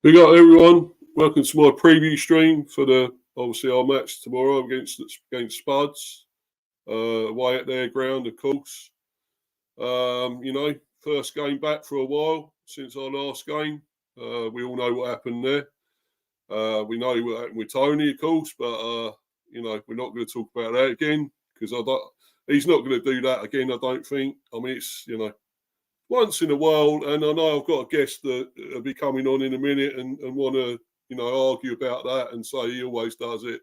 Big up everyone. Welcome to my preview stream for obviously our match tomorrow against Spurs. Away at their ground, of course. First game back for a while since our last game. We all know what happened there. We know what happened with Tony, of course, but we're not going to talk about that again because he's not going to do that again. I don't think. I mean, it's once in a while, and I know I've got a guest that will be coming on in a minute and want to, argue about that and say he always does it,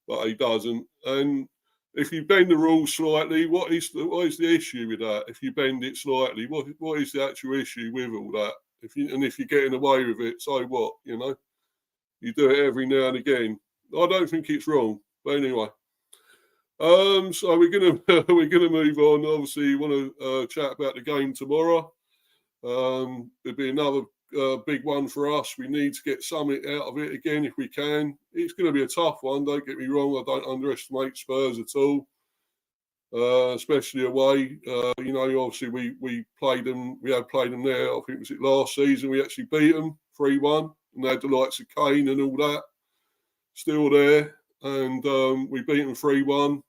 but he doesn't. And if you bend the rules slightly, what is the issue with that? If you bend it slightly, what is the actual issue with all that? If you're getting away with it, so what? You do it every now and again. I don't think it's wrong, but anyway. So we're gonna move on. Obviously, you want to chat about the game tomorrow. It'll be another big one for us. We need to get something out of it again if we can. It's going to be a tough one. Don't get me wrong. I don't underestimate Spurs at all, especially away. Obviously we played them. We had played them there. I think was it last season. We actually beat them 3-1, and they had the likes of Kane and all that still there. And we beat them 3-1.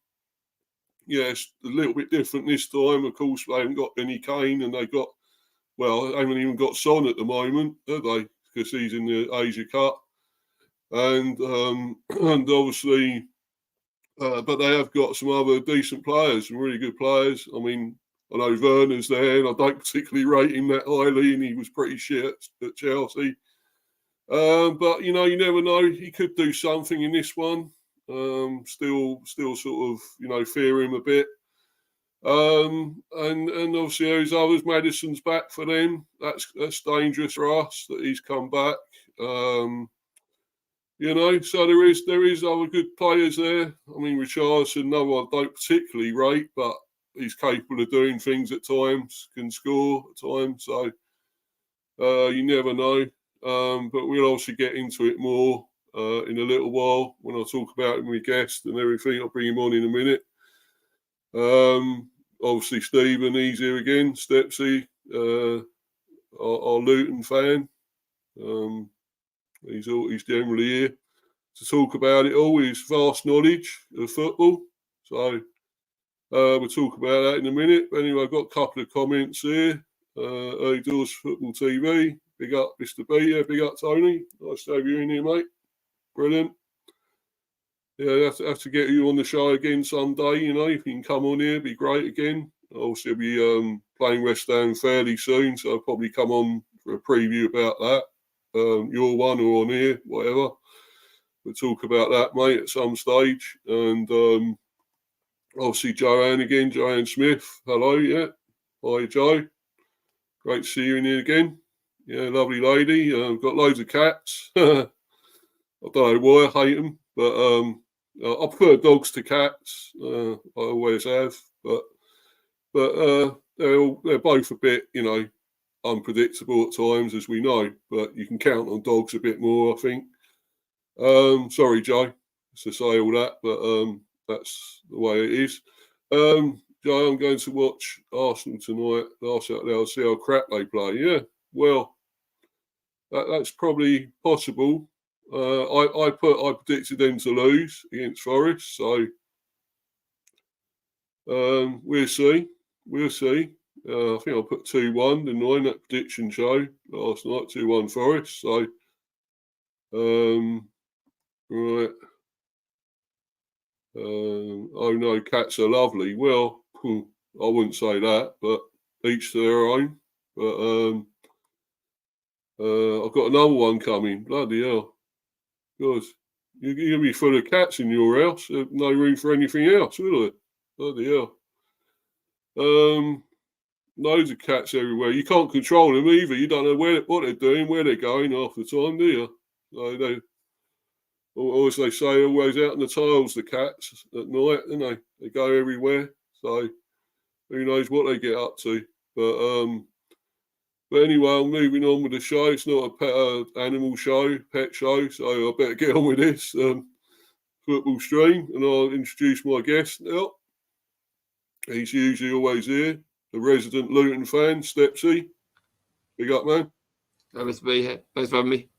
Yeah, it's a little bit different this time. Of course, they haven't got any Kane, and they haven't even got Son at the moment, have they? Because he's in the Asia Cup. And obviously, but they have got some other decent players, some really good players. I mean, I know Werner's there, and I don't particularly rate him that highly, and he was pretty shit at Chelsea. But, you never know. He could do something in this one. Still sort of, fear him a bit. And obviously those others, Maddison's back for them. That's dangerous for us that he's come back. So there is other good players there. I mean, Richarlison, no one I don't particularly rate, but he's capable of doing things at times, can score at times. So you never know. But we'll obviously get into it more in a little while when I talk about him with guests and everything. I'll bring him on in a minute. Obviously, Stephen, he's here again. Stepsy, our Luton fan. He's generally here to talk about it all. His vast knowledge of football. So we'll talk about that in a minute. But anyway, I've got a couple of comments here. Early Doors Football TV. Big up, Mr. B. Yeah, big up, Tony. Nice to have you in here, mate. Brilliant. Yeah, have to get you on the show again someday. If you can come on here, it'd be great again. Obviously, I'll be playing West Ham fairly soon, so I'll probably come on for a preview about that. Your one or on here, whatever. We'll talk about that, mate, at some stage. And obviously, Joanne again, Joanne Smith. Hello, yeah. Hi, Joe. Great to see you in here again. Yeah, lovely lady. Got loads of cats. I don't know why I hate them, but I prefer dogs to cats. I always have, but they're both a bit, unpredictable at times, as we know. But you can count on dogs a bit more, I think. Sorry, Joe, to say all that, but that's the way it is. Joe, I'm going to watch Arsenal tonight. I'll see how crap they play. Yeah, well, that's probably possible. I predicted them to lose against Forest, so we'll see. We'll see. I think I put 2-1 in that prediction show last night, 2-1 Forest. So, right. Oh no, cats are lovely. Well, I wouldn't say that, but each to their own. But I've got another one coming. Bloody hell. Because you're going to be full of cats in your house. There's no room for anything else, will there? Bloody hell. Loads of cats everywhere. You can't control them either. You don't know what they're doing, where they're going half the time, do you? So or as they say, always out on the tiles, the cats, at night, don't they? They go everywhere. So who knows what they get up to. But anyway, I'm moving on with the show. It's not a pet animal show, pet show, so I better get on with this football stream. And I'll introduce my guest now. He's usually always here, the resident Luton fan, Stepsy. Big up, man. Nice to be here. Thanks for having me.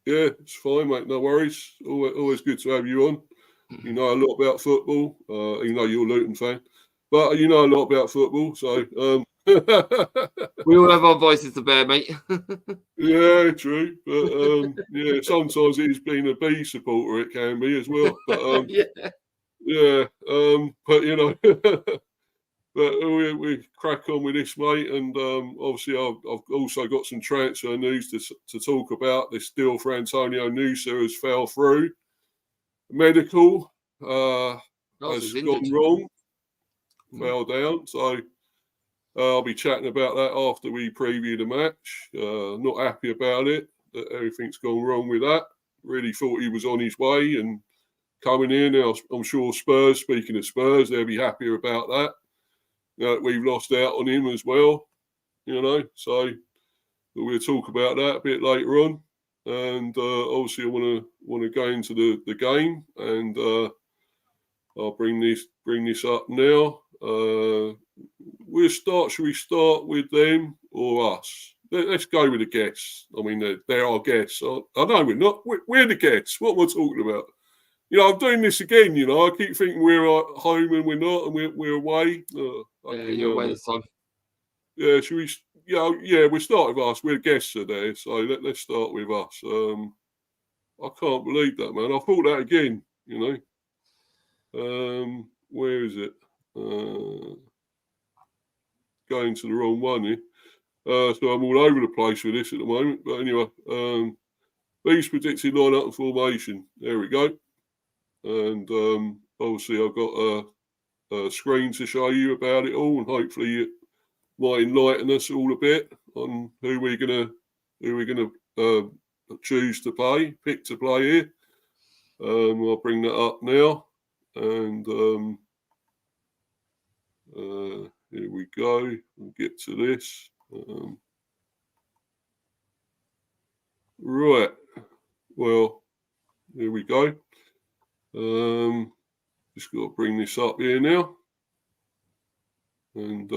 Yeah, it's fine, mate. No worries. Always good to have you on. You know a lot about football. You know you're a Luton fan, but you know a lot about football. So we all have our voices to bear, mate. yeah, true. But yeah, sometimes it's been a B supporter. It can be as well. But yeah. But you know. But we crack on with this, mate, and obviously I've also got some transfer news to talk about. This deal for Antonio Nusa has fell through. Medical has gone wrong, fell down. So I'll be chatting about that after we preview the match. Not happy about it, that everything's gone wrong with that. Really thought he was on his way and coming in. I'm sure Spurs, speaking of Spurs, they'll be happier about that. We've lost out on him as well, you know, so we'll talk about that a bit later on. And obviously, I want to go into the game, and I'll bring this up now. Should we start with them or us? Let's go with the guests. I mean, they're our guests. I know we're not. We're the guests. What we're talking about. You know, I'm doing this again. You know, I keep thinking we're at home and we're not, and we're away. You're away this time. Yeah, should we? Yeah, we start with us. We're guests today, so let's start with us. I can't believe that, man. I thought that again. You know, where is it? Going to the wrong one here. So I'm all over the place with this at the moment. But anyway, Beast predicted lineup and formation. There we go. And obviously I've got a screen to show you about it all, and hopefully it might enlighten us all a bit on who we're gonna choose to pick to play here. I'll bring that up now, and here we go. We'll get to this. Right. Well, here we go. Just got to bring this up here now. And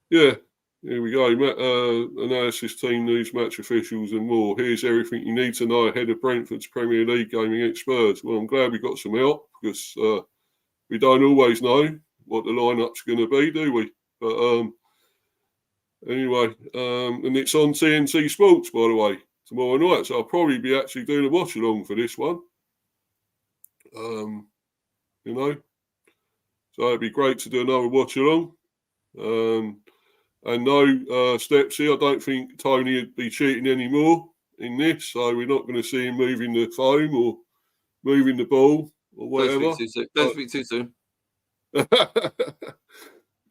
yeah, here we go. Analysis, team news, match officials, and more. Here's everything you need to know ahead of Brentford's Premier League game against Spurs. Well, I'm glad we got some help, because we don't always know what the lineup's going to be, do we? But anyway, and it's on TNT Sports, by the way, tomorrow night. So I'll probably be actually doing a watch along for this one. You know, so it'd be great to do another watch along. And no, Stepsy, I don't think Tony would be cheating anymore in this, so we're not going to see him moving the foam or moving the ball or whatever. Don't speak too soon. But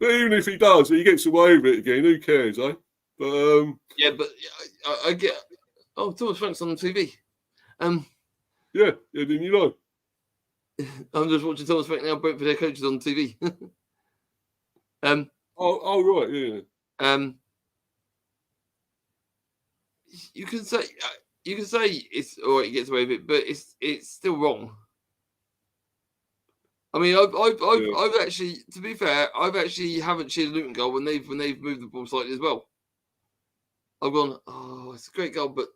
even if he does, he gets away with it again. Who cares, eh? But yeah, but I get. Oh, Thomas Frank's on TV. Yeah, didn't you know? I'm just watching Thomas Frank now. Brentford their coaches on TV. Oh right, yeah. You can say it's all right. He gets away with it, but it's still wrong. I mean, I've actually, to be fair, haven't cheered a Luton goal when they've moved the ball slightly as well. I've gone, oh, it's a great goal, but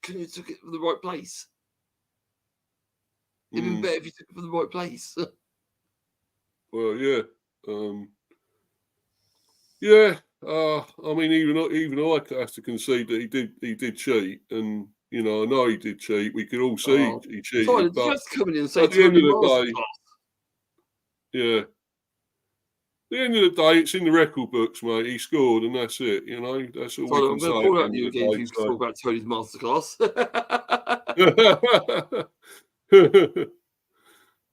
couldn't you took it from the right place? It'd been better if you took it from the right place. Well, yeah. Yeah. I mean, even I have to concede that he did cheat, and you know, I know he did cheat. We could all see he cheated. Sorry, did you have to come in and say at the end of the day, yeah. At the end of the day, it's in the record books, mate. He scored, and that's it. You know, that's all we can say. I'm going to call out you again if you talk about Tony's masterclass.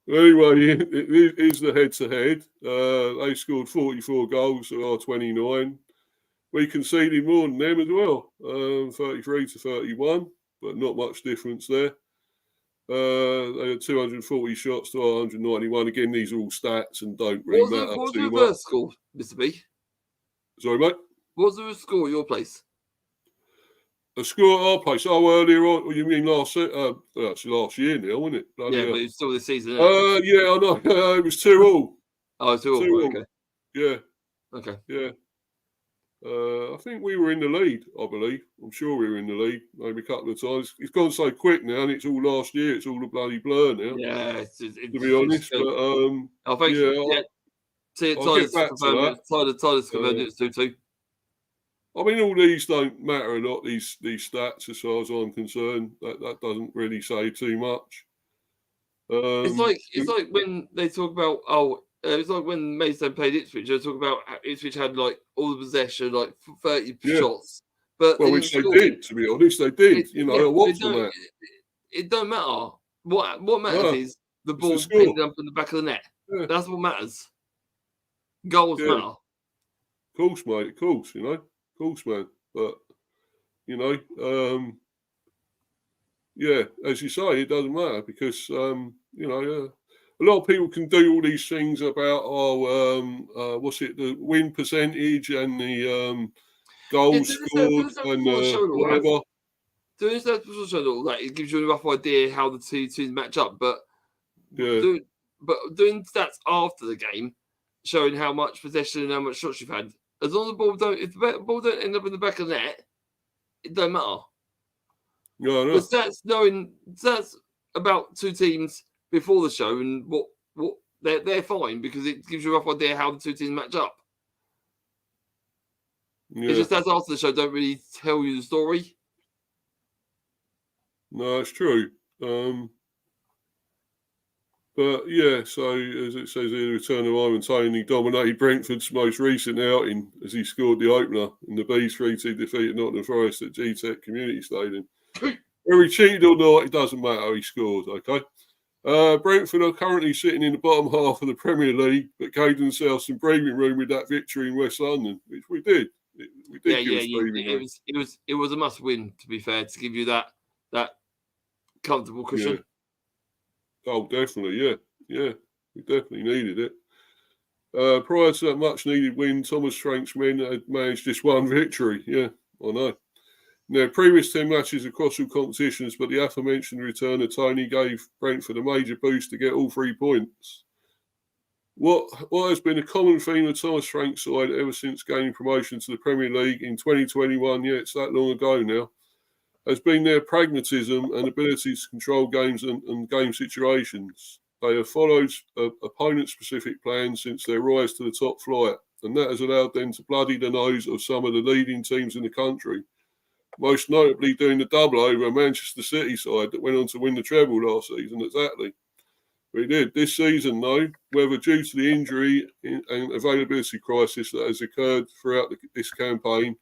Anyway, it is the head-to-head. They scored 44 goals to our 29. We conceded more than them as well, 33 to 31, but not much difference there. They had 240 shots to our 191. Again, these are all stats and don't really matter too much. What was the reverse score, Mr. B? Sorry, mate? What was the score at your place? A score at our place? Oh, earlier on. You mean last year now, wasn't it? But it's still this season. Yeah, I know. It was 2-2. Oh, 2-2. Okay. Yeah. Okay. Yeah. I think we were in the lead, I believe. I'm sure we were in the lead, maybe a couple of times. It's gone so quick now, and it's all last year. It's all a bloody blur now, Yeah, to be honest. But I think I'll get back to that. Tyler's confirmed it's 2-2. I mean, all these don't matter a lot. These stats, as far as I'm concerned, that doesn't really say too much. It's like when they talk about it's like when Maidstone played Ipswich. They talk about how Ipswich had like all the possession, like 30 shots, but which they did. To be honest, they did. I watched them. It don't matter. What matters is the ball the ended up in the back of the net. Yeah. That's what matters. Goals matter. Of course, mate. Of course, Of course, man. But as you say, it doesn't matter because a lot of people can do all these things about the win percentage and the goals scored and whatever. Doing that before show all that, it gives you a rough idea how the two teams match up. But doing stats after the game, showing how much possession and how much shots you've had, as long as if the ball don't end up in the back of the net, it don't matter. No. The stats about two teams before the show and what they're fine because it gives you a rough idea how the two teams match up. Yeah. It's just that after the show don't really tell you the story. No, it's true. But yeah, so as it says here, the return of Ivan Toney dominated Brentford's most recent outing as he scored the opener in the Bees 3-2 defeat at Nottingham Forest at G-Tech Community Stadium. Whether he cheated or not, it doesn't matter. He scored, okay? Brentford are currently sitting in the bottom half of the Premier League, but gave themselves some breathing room with that victory in West London, which we did. We did give us breathing room. It was a must win, to be fair, to give you that comfortable cushion. Yeah. Oh, definitely, yeah. We definitely needed it. Prior to that much-needed win, Thomas Frank's men had managed just one victory. Yeah, I know. In their previous 10 matches across all competitions, but the aforementioned return of Toney gave Brentford a major boost to get all 3 points. What has been a common theme of Thomas Frank's side ever since gaining promotion to the Premier League in 2021, it's that long ago now, has been their pragmatism and ability to control games and game situations. They have followed opponent-specific plans since their rise to the top flight, and that has allowed them to bloody the nose of some of the leading teams in the country, most notably doing the double over a Manchester City side that went on to win the treble last season, exactly. We did. This season, though, whether due to the injury and availability crisis that has occurred throughout this campaign,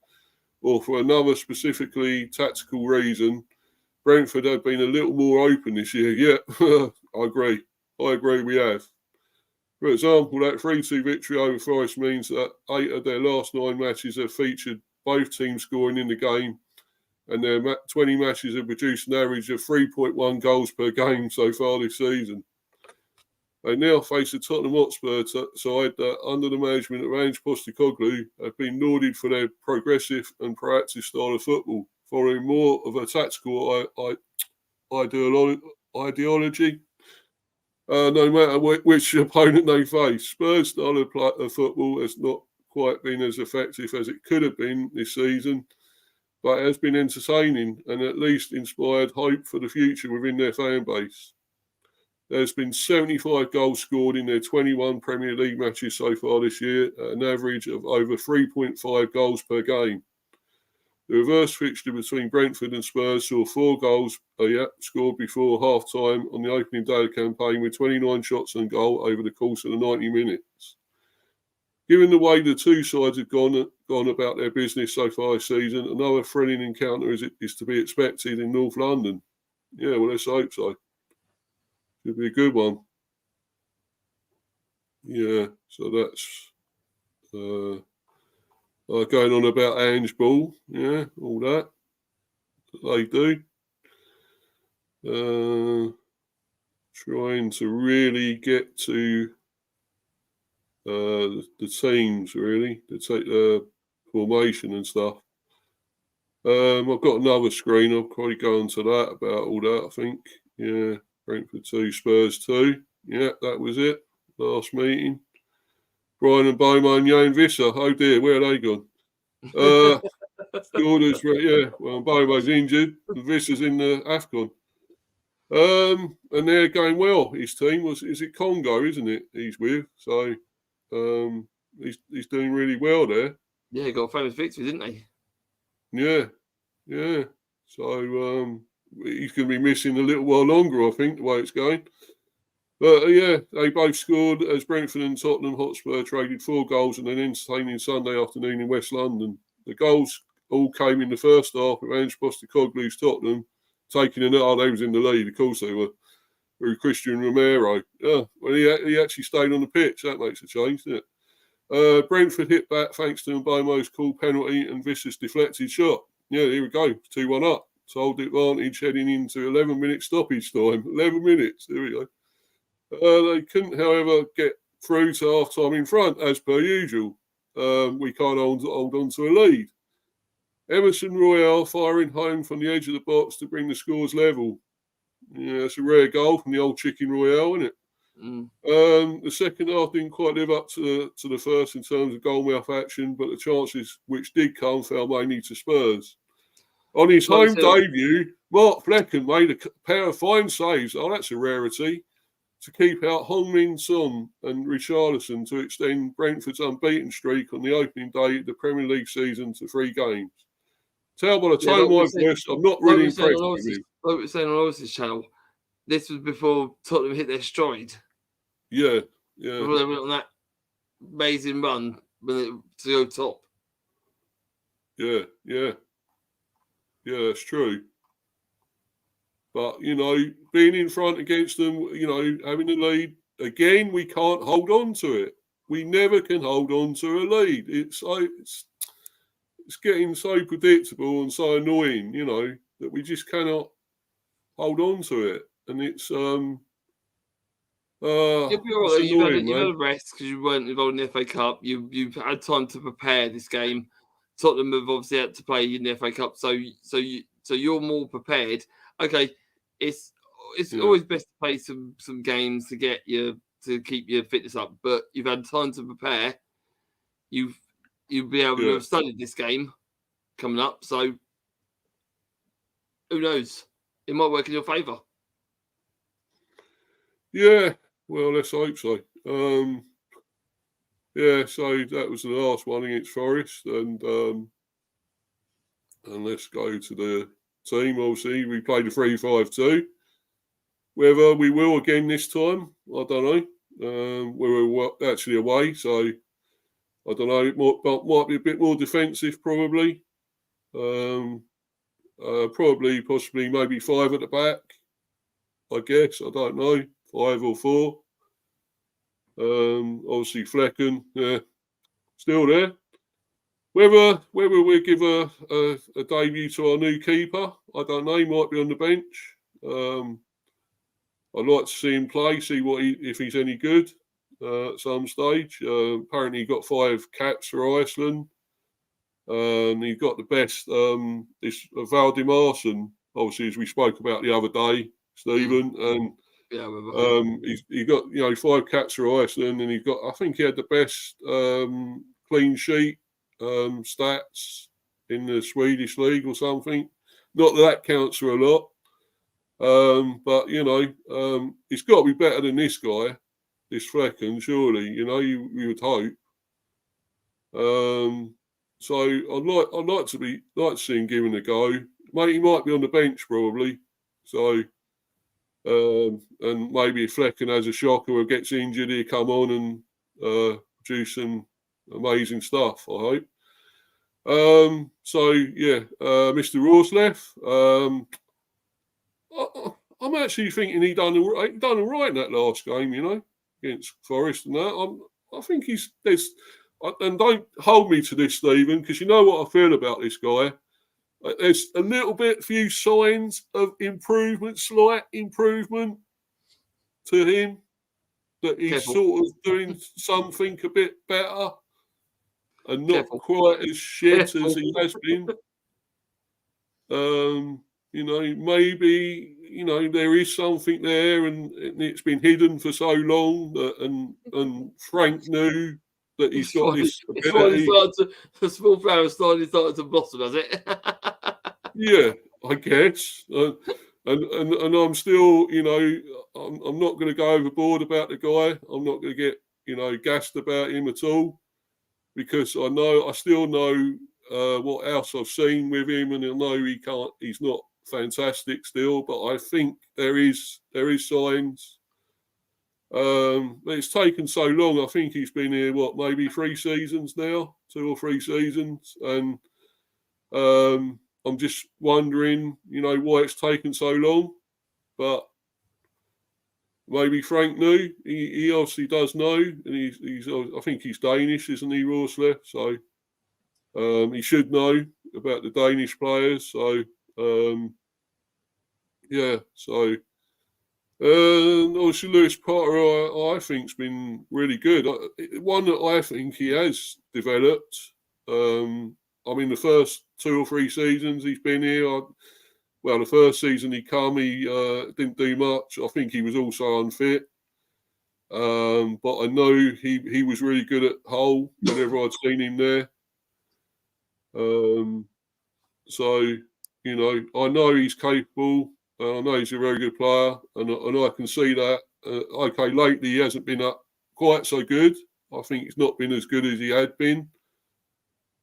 or for another specifically tactical reason, Brentford have been a little more open this year. Yeah, I agree we have. For example, that 3-2 victory over Forest means that 8 of their last 9 matches have featured both teams scoring in the game, and their 20 matches have produced an average of 3.1 goals per game so far this season. They now face a Tottenham Hotspur side that, under the management of Ange Postecoglou, have been lauded for their progressive and proactive style of football, following more of a tactical ideology, no matter which opponent they face. Spurs' style of football has not quite been as effective as it could have been this season, but it has been entertaining and at least inspired hope for the future within their fan base. There's been 75 goals scored in their 21 Premier League matches so far this year, at an average of over 3.5 goals per game. The reverse fixture between Brentford and Spurs saw 4 goals scored before half-time on the opening day of the campaign, with 29 shots on goal over the course of the 90 minutes. Given the way the two sides have gone about their business so far this season, another thrilling encounter is to be expected in North London. Yeah, well, let's hope so. Should be a good one. Yeah, so that's going on about Ange Ball. Yeah, all that they do. Trying to really get to the teams, really, to take the formation and stuff. I've got another screen. I'll probably go on to that about all that, I think. Yeah. Brentford 2, Spurs 2. Yeah, that was it. Last meeting. Brian and Beaumont, Jan Visser. Oh dear, where are they gone? Scored us, yeah. Well, Bomo's injured, and Visser's in the AFCON. And they're going well. His team is it Congo, isn't it? He's with, so he's doing really well there. Yeah, he got a famous victory, didn't he? Yeah. So he's going to be missing a little while longer, I think, the way it's going. But yeah, they both scored as Brentford and Tottenham Hotspur traded 4 goals in an entertaining Sunday afternoon in West London. The goals all came in the first half with Ange Postecoglou's Tottenham taking they was in the lead. Of course they were. Through Christian Romero. Well, he actually stayed on the pitch. That makes a change, doesn't it? Brentford hit back thanks to Mbomo's cool penalty and Visser's deflected shot. Yeah, here we go. 2-1 up. Sold advantage heading into 11-minute stoppage time. 11 minutes. There we go. They couldn't, however, get through to half-time in front, as per usual. We can't hold on to a lead. Emerson Royale firing home from the edge of the box to bring the scores level. Yeah, it's a rare goal from the old Chicken Royale, isn't it? The second half didn't quite live up to the first in terms of goalmouth action, but the chances which did come fell mainly to Spurs. On his home debut, Mark Flecken made a pair of fine saves. Oh, that's a rarity. To keep out Hong-Min Son and Richarlison to extend Brentford's unbeaten streak on the opening day of the Premier League season to 3 games. Tell by the tone of my voice, I'm not really impressed with him. Like we were saying on Oasis channel, this was before Tottenham hit their stride. Yeah. Before they went on that amazing run to go top. Yeah, that's true. But, being in front against them, having the lead, again, we can't hold on to it. We never can hold on to a lead. It's getting so predictable and so annoying, that we just cannot hold on to it. And it's You'll be all right. You've had a rest because you weren't involved in the FA Cup. You've had time to prepare this game. Tottenham have obviously had to play in the FA Cup, so you're more prepared. Okay, it's always best to play some games to keep your fitness up, but you've had time to prepare. You'll be able to have studied this game coming up, so who knows? It might work in your favour. Yeah, well, let's hope so. So that was the last one against Forest, and let's go to the team. Obviously, we played a 3-5-2. Whether we will again this time, I don't know. We were actually away, so I don't know. It might be a bit more defensive, probably. Possibly, maybe 5 at the back. I guess I don't know. 5 or 4. Obviously Flecken, still there. Whether we give a debut to our new keeper, I don't know. He might be on the bench. I'd like to see him play, see if he's any good at some stage. Apparently he got 5 caps for Iceland. And he got the best. This Valdimarsson, obviously, as we spoke about the other day, Stephen, and he got 5 caps for Iceland, and I think he had the best clean sheet stats in the Swedish league or something. Not that counts for a lot, but it's got to be better than this guy, this Flecken. Surely, you would hope. So I'd like to see him given a go. He might be on the bench probably. So and maybe if Flecken has a shocker or gets injured, he'll come on and do some amazing stuff, I hope. Mr. Rorsleff, I'm actually thinking he done all right in that last game, against Forest and that. I think there's. And don't hold me to this, Stephen, because you know what I feel about this guy. There's a few signs of improvement, slight improvement to him, that he's sort of doing something a bit better and not quite as shit as he has been. Maybe, there is something there and it's been hidden for so long and Frank knew that he's got this It's finally ability. the small flower started to blossom, has it? Yeah, I guess. And I'm still, I'm not going to go overboard about the guy. I'm not going to get, gassed about him at all, because I still know what else I've seen with him, and I know he's not fantastic still, but I think there is signs. But it's taken so long. I think he's been here, maybe 3 seasons now, 2 or 3 seasons, and I'm just wondering, why it's taken so long. But maybe Frank knew. He obviously does know, and he's I think he's Danish, isn't he, Rorsler? So he should know about the Danish players. So yeah. So obviously Lewis Potter, I think's been really good. One that I think he has developed. The first 2 or 3 seasons he's been here. The first season he didn't do much. I think he was also unfit. But I know he was really good at Hull whenever I'd seen him there. So, I know he's capable. I know he's a very good player, and I can see that. Okay, lately he hasn't been up quite so good. I think he's not been as good as he had been.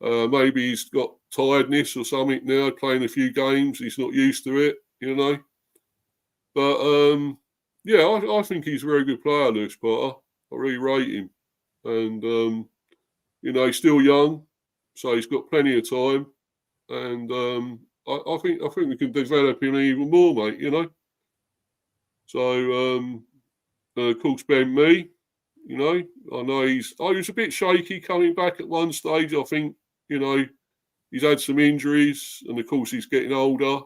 Maybe he's got tiredness or something now, playing a few games. He's not used to it, But, I think he's a very good player, Lewis Potter. I really rate him. And, he's still young, so he's got plenty of time. And I think we can develop him even more, mate, So, of course, Ben Mee, I know he was a bit shaky coming back at one stage. I think, he's had some injuries, and of course he's getting older.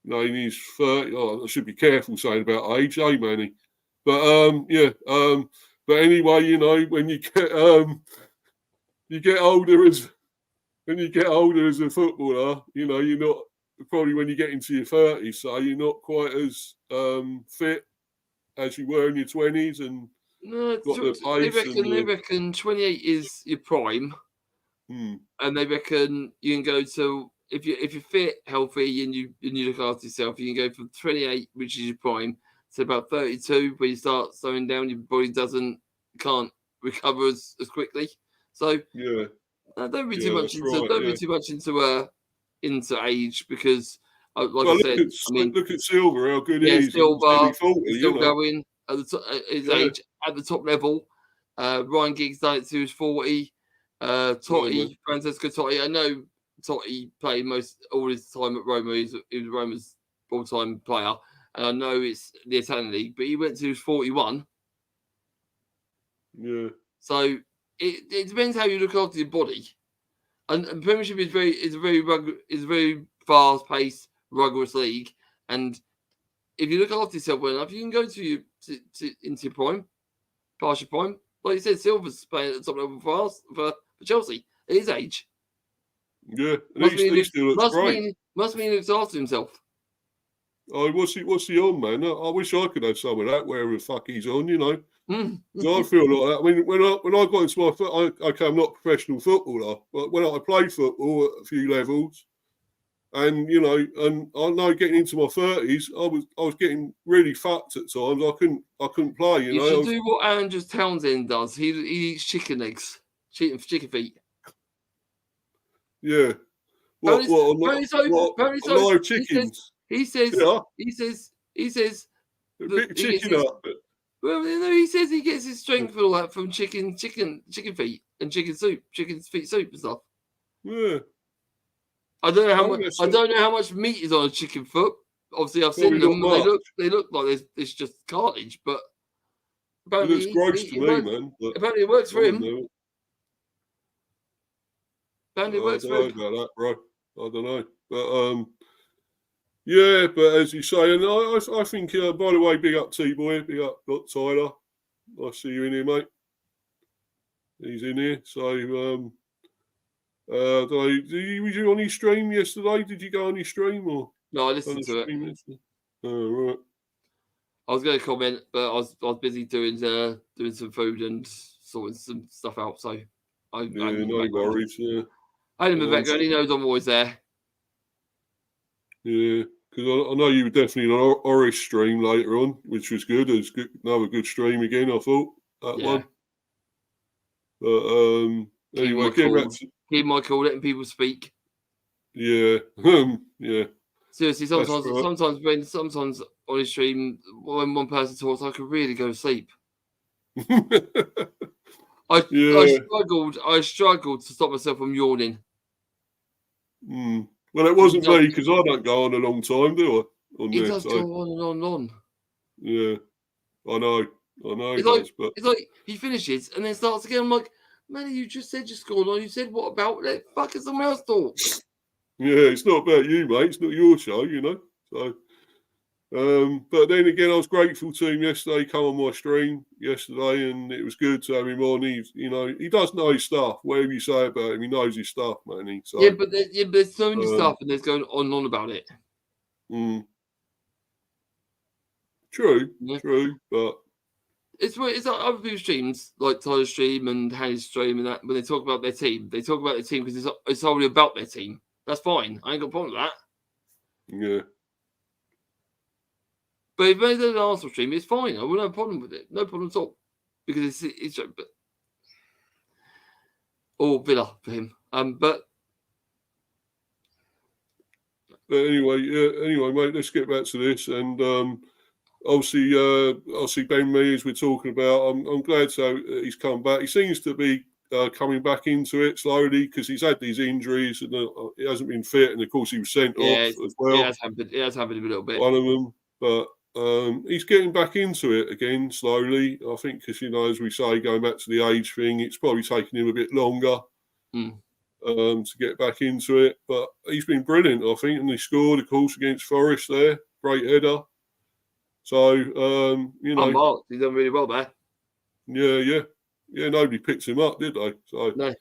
In his 30s. I should be careful saying about age, Manny? But but anyway, when you get older as a footballer, you're not probably when you get into your 30s, so you're not quite as fit as you were in your 20s, and No, got the pace. they reckon 28 is your prime. And they reckon you can go to if you're fit, healthy, and you look after yourself, you can go from 28, which is your prime, to about 32, where you start slowing down. Your body can't recover as quickly. So yeah, don't be too much into age, because like well, I said, look at Silver, how good he is. Silver, 40, still going at the top, his age at the top level. Ryan Giggs done it to his 40. Totti, Francesco Totti. I know Totti played all his time at Roma. He was Roma's all-time player, and I know it's the Italian league, but he went to his 41. Yeah. So it depends how you look after your body. And Premiership is a very fast-paced, rigorous league, and if you look after yourself well enough, you can go into your prime, past your prime. Like you said, Silver's playing at the top level for Chelsea at his age. Yeah, he still looks great. Must mean he looks after himself. Oh, what's he on, man? I wish I could have some of that, wherever the fuck he's on, So I feel like that. I mean, when I got into I'm not a professional footballer, but when I played football at a few levels, and and I know getting into my 30s, I was getting really fucked at times. I couldn't play. You should do what Andrew Townsend does. He eats chicken eggs, chicken feet. Yeah. Live chickens? He says. Pick chicken up. Well, he says he gets his strength and all that from chicken feet and chicken feet soup and stuff. Yeah. I don't know how much meat is on a chicken foot. Obviously, I've seen them. They look like it's just cartilage, but apparently it looks gross to me, man. Apparently, it works for him. Apparently, it works for him. I don't know about that, bro. I don't know, but yeah. But as you say, and I think, by the way, big up T-Boy, big up Tyler. I see you in here, mate. He's in here, so. Was you on his stream yesterday? Did you go on his stream or? No, I listened to it. Oh, right. I was going to comment, but I was busy doing some food and sorting some stuff out. So No worries. Yeah, I had him a background. He knows I'm always there. Yeah, because I know you were definitely on an Oris stream later on, which was good. It was good, another good stream again, I thought, that one. But anyway, getting back to... Keep my cool, letting people speak. Yeah, yeah. Seriously, sometimes on his stream, when one person talks, I could really go to sleep. I struggled to stop myself from yawning. Well, it wasn't me because I don't go on a long time, do I? He does go on and on and on. Yeah, I know. It's like he finishes and then starts again. I'm like, man, you just said just gone on. You said what about? Let fucking someone else talk. Yeah, it's not about you, mate. It's not your show, you know. So, but then again, I was grateful to him yesterday. He came on my stream yesterday, and it was good to have him on. He does know his stuff. Whatever you say about him, he knows his stuff, man. So, but there's so many stuff, and there's going on and on about it. True, but it's like other people's streams, like Tyler's stream and Harry's stream, and that when they talk about their team, they talk about their team because it's only about their team. That's fine. I ain't got a problem with that. Yeah. But if they did an Arsenal stream, it's fine. I wouldn't have a problem with it. No problem at all. Because it's or Villa for him. But anyway, mate, let's get back to this. And obviously Ben Mee, as we're talking about, I'm glad he's come back. He seems to be coming back into it slowly because he's had these injuries and he hasn't been fit, and of course he was sent off as well. It has happened a little bit. One of them, but he's getting back into it again slowly. I think because as we say, going back to the age thing, it's probably taking him a bit longer to get back into it. But he's been brilliant, I think, and he scored, of course, against Forest there. Great header. So Unmarked. He's done really well there. Yeah. Nobody picked him up, did they? So no.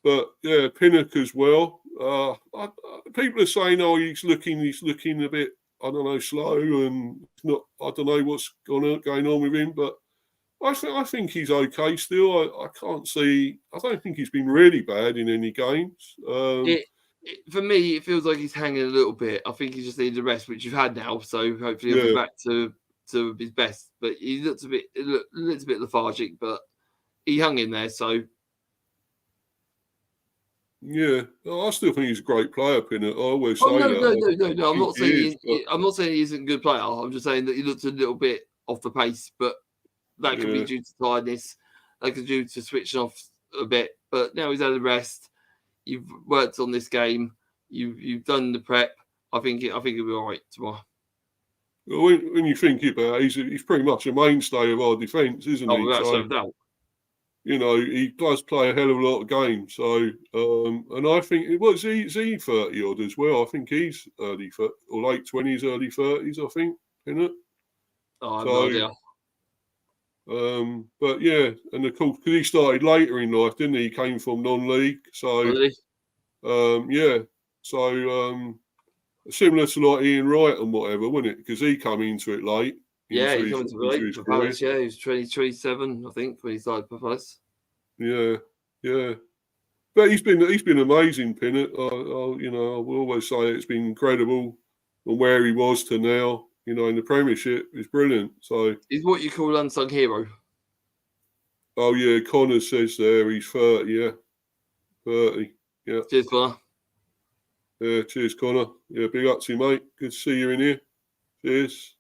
But yeah, Pinnock as well. People are saying, he's looking a bit, I don't know, slow, and not. I don't know what's going on with him, but I think he's okay still. I can't see. I don't think he's been really bad in any games. For me, it feels like he's hanging a little bit. I think he just needs a rest, which you've had now. So hopefully he'll be back to his best. But he looks a bit lethargic, but he hung in there. So yeah, I still think he's a great player, Pinnock. I always say that. No. I'm not saying he isn't a good player. I'm just saying that he looks a little bit off the pace, but that could be due to tiredness. That could be due to switching off a bit. But now he's had a rest. You've worked on this game. You've done the prep. I think he'll be all right tomorrow. Well, when you think about it, he's pretty much a mainstay of our defence, isn't he? That's no doubt. He does play a hell of a lot of games. So, and I think is he 30 odd as well? I think he's early or late 20s, early 30s. I think, isn't it? I have no idea. But yeah, and of course, because he started later in life, didn't he? He came from non-league, so similar to like Ian Wright and whatever, wasn't it? Because he came into it late. Yeah, he came into it late for Palace. Yeah, he was 27, I think, when he started for Palace. Yeah. But he's been amazing, Pinnock. I will always say it's been incredible from where he was to now. In the Premiership, it's brilliant. So he's what you call unsung hero. Oh yeah, Connor says there he's 30. Yeah, 30. Yeah. Cheers, Connor. Yeah, cheers, Connor. Yeah, big up to you, mate. Good to see you in here. Cheers.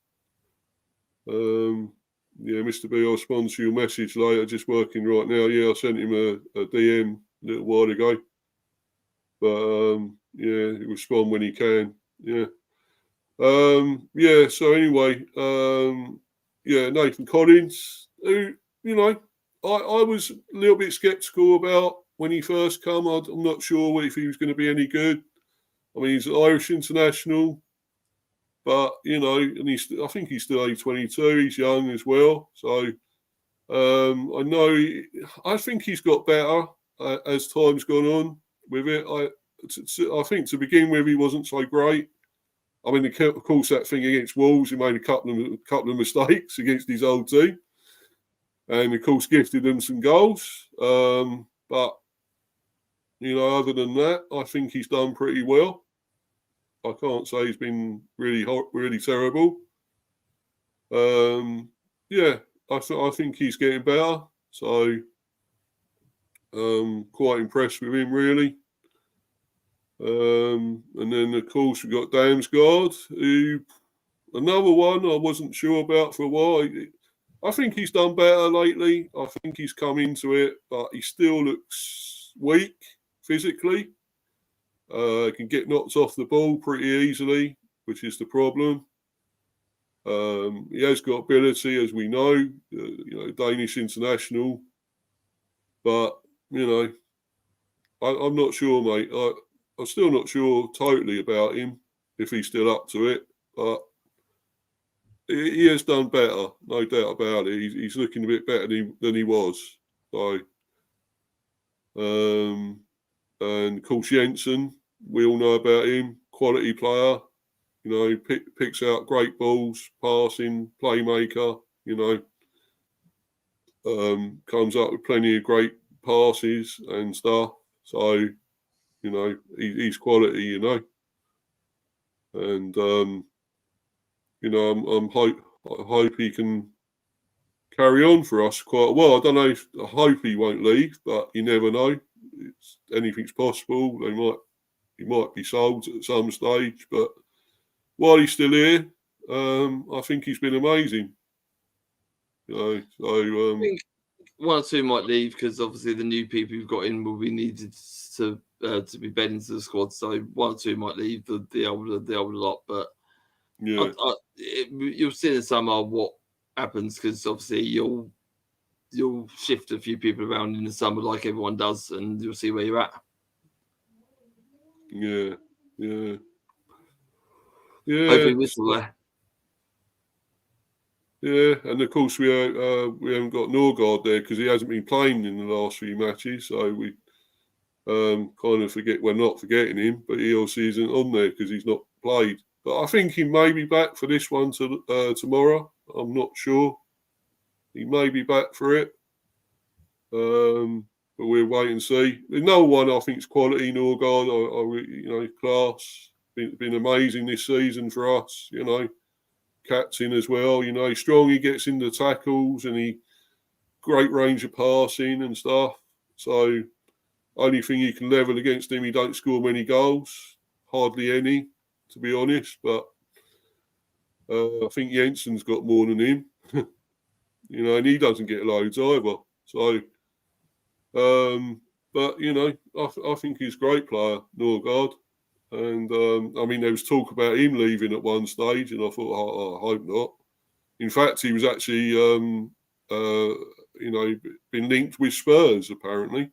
Yeah, Mr. B, I'll respond to your message later. Just working right now. Yeah, I sent him a DM a little while ago. But yeah, he'll respond when he can. Yeah. So anyway, Nathan Collins, who, I was a little bit sceptical about when he first come. I'm not sure if he was going to be any good. I mean, he's an Irish international, but, and I think he's still only 22. He's young as well. So I think he's got better as time's gone on with it. I think to begin with, he wasn't so great. I mean, of course, that thing against Wolves, he made a couple of mistakes against his old team. and of course gifted them some goals. But other than that, I think he's done pretty well. I can't say he's been really terrible. I think he's getting better. So quite impressed with him, really. And then, of course, we've got Damsgaard, who, another one I wasn't sure about for a while. I think he's done better lately. I think he's come into it, but he still looks weak physically. Can get knocked off the ball pretty easily, which is the problem. He has got ability, as we know, Danish international. But, I'm not sure, mate. I'm still not sure totally about him, if he's still up to it. But he has done better, no doubt about it. He's looking a bit better than he was. So, and of course, Jensen, we all know about him. Quality player. Picks out great balls, passing, playmaker, comes up with plenty of great passes and stuff. So, he's quality, and, I hope he can carry on for us quite a while. I hope he won't leave, but you never know. Anything's possible. He might be sold at some stage, but while he's still here, I think he's been amazing. I think one or two might leave because obviously the new people who've got in will be needed to be bed into the squad. So one or two might leave the older lot, but yeah, you'll see in the summer what happens because obviously you'll shift a few people around in the summer like everyone does, and you'll see where you're at. Yeah. Hopefully we're still there. Yeah, and of course we haven't got Norgard there because he hasn't been playing in the last few matches, so we kind of forget. We're not forgetting him, but he also isn't on there because he's not played. But I think he may be back for this one tomorrow. I'm not sure. He may be back for it, but we'll wait and see. No one I think is quality. Norgard, class. Been amazing this season for us. Captain as well, strong. He gets into tackles and he great range of passing and stuff. So only thing you can level against him, he don't score many goals, hardly any, to be honest. But I think Jensen's got more than him, and he doesn't get loads either. So, but I think he's a great player, Norgard. And there was talk about him leaving at one stage, and I thought, I hope not. In fact, he was actually, been linked with Spurs apparently.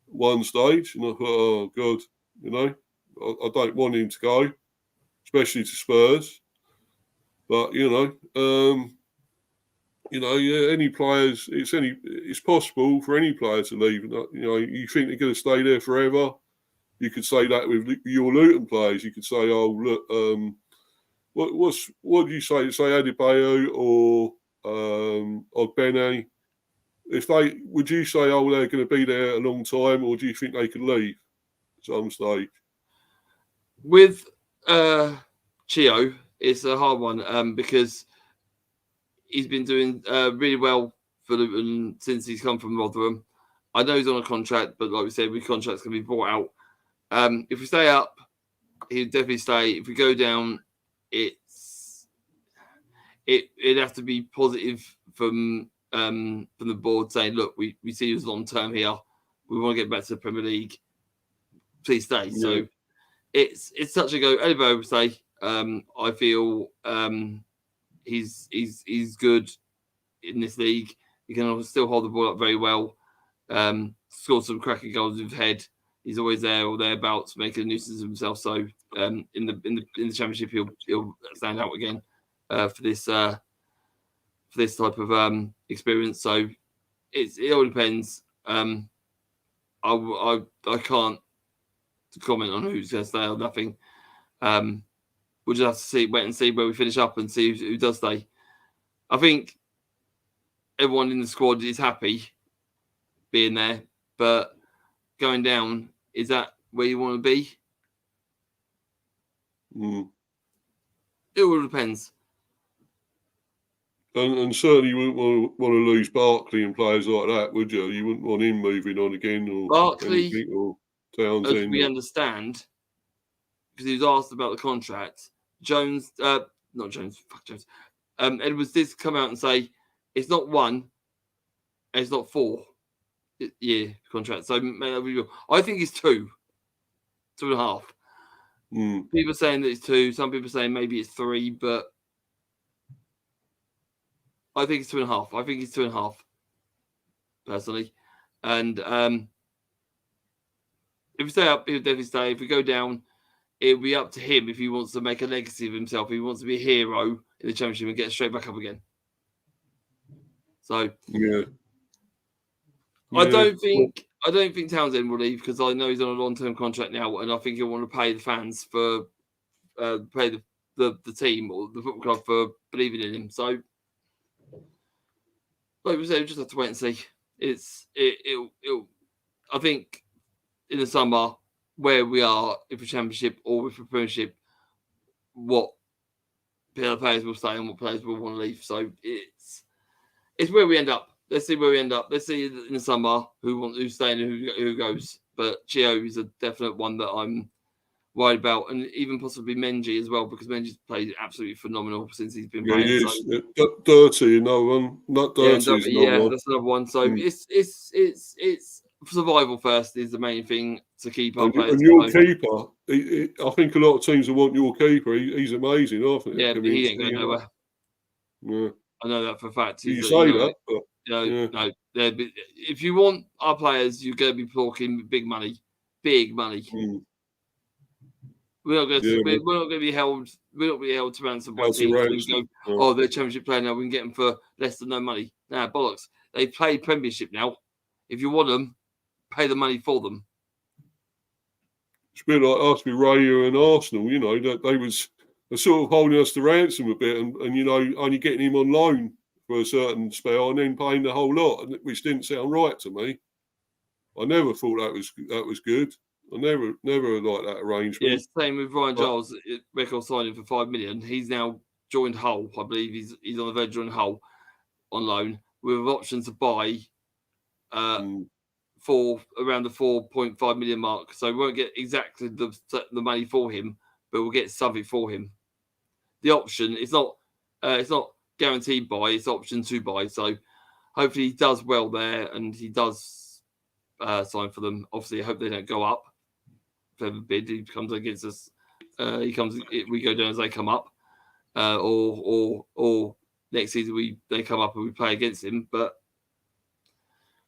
One stage, and I thought, oh God, I don't want him to go, especially to Spurs. But any players, it's possible for any player to leave. You think they're going to stay there forever? You could say that with your Luton players. You could say, "Oh, look, what do you say? Say Adebayo or Ogbene? Would you say, oh, they're going to be there a long time, or do you think they could leave at some stage?" With Chio, it's a hard one because he's been doing really well for Luton since he's come from Rotherham. I know he's on a contract, but like we said, contracts can be bought out. If we stay up, he'd definitely stay. If we go down, it'd have to be positive from the board saying, look, we see you as long term here. We want to get back to the Premier League. Please stay. Yeah. So it's such a go. Adebayo would say, I feel he's good in this league. He can still hold the ball up very well. Scored some cracking goals with head. He's always there or thereabouts, making a nuisance of himself. So in the Championship, he'll stand out again for this type of experience. So it all depends. I can't comment on who's going to stay or nothing. We'll just have to wait and see where we finish up and see who does stay. I think everyone in the squad is happy being there, but going down, is that where you want to be? It all depends. And certainly you wouldn't want to lose Barkley and players like that, would you? You wouldn't want him moving on again, or Barkley, anything, or Townsend. as we understand, because he was asked about the contract. Jones, not Jones, fuck Jones. Edwards did come out and say it's not 1, and it's not 4-year contract. So I think it's 2, 2.5. People are saying that it's 2. Some people are saying maybe it's 3, but I think it's 2.5. I think it's 2.5, personally. And if we stay up, he'll definitely stay. If we go down, it'll be up to him if he wants to make a legacy of himself. If he wants to be a hero in the Championship and get straight back up again. So yeah. I don't think Townsend will leave, because I know he's on a long-term contract now, and I think he'll want to pay the fans for pay the team or the football club for believing in him. So, like we said, we just have to wait and see. I think in the summer, where we are, if a Championship or if a Premiership, what players will stay and what players will want to leave. So it's where we end up. Let's see where we end up. Let's see in the summer who's staying and who goes. But Chio is a definite one that I'm worried about, and even possibly Menji as well, because Menji's played absolutely phenomenal since he's been playing. Yeah, so. Dirty, another one. Not dirty. Yeah, that's another one. So it's survival first is the main thing to keep our players. And your keeper, I think a lot of teams will want your keeper. He's amazing, I think. Yeah, but he ain't going nowhere. Yeah. I know that for a fact. You say that, but no. If you want our players, you're going to be talking big money. We're not going to be held. We're not going to be held to ransom by teams. They're Championship player now. We can get them for less than no money. Nah, bollocks. They play Premiership now. If you want them, pay the money for them. It's a bit like us with Raya and Arsenal. You know that they was sort of holding us to ransom a bit, and only getting him on loan for a certain spell and then paying the whole lot, which didn't sound right to me. I never thought that was good. I never liked that arrangement. Yeah, same with Ryan Giles, record signing for $5 million. He's now joined Hull, I believe. He's on the verge of joining Hull on loan with options to buy for around the 4.5 million mark. So we won't get exactly the money for him, but we'll get something for him. The option it's not guaranteed buy; it's option to buy. So hopefully he does well there, and he does sign for them. Obviously, I hope they don't go up. If ever bid, he comes against us. We go down as they come up, or next season they come up and we play against him. But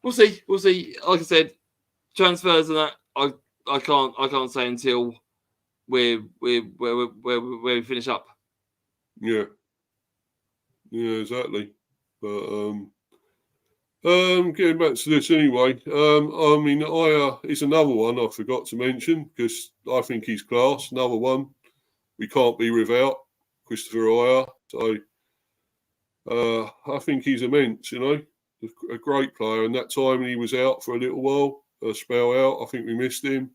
we'll see. Like I said, transfers and that I can't say until where we finish up. Yeah, exactly. But getting back to this anyway, I mean, Aya is another one I forgot to mention because I think he's class. Another one we can't be without, Christopher Aya. So I think he's immense, a great player. And that time when he was out for a little while, a spell out, I think we missed him.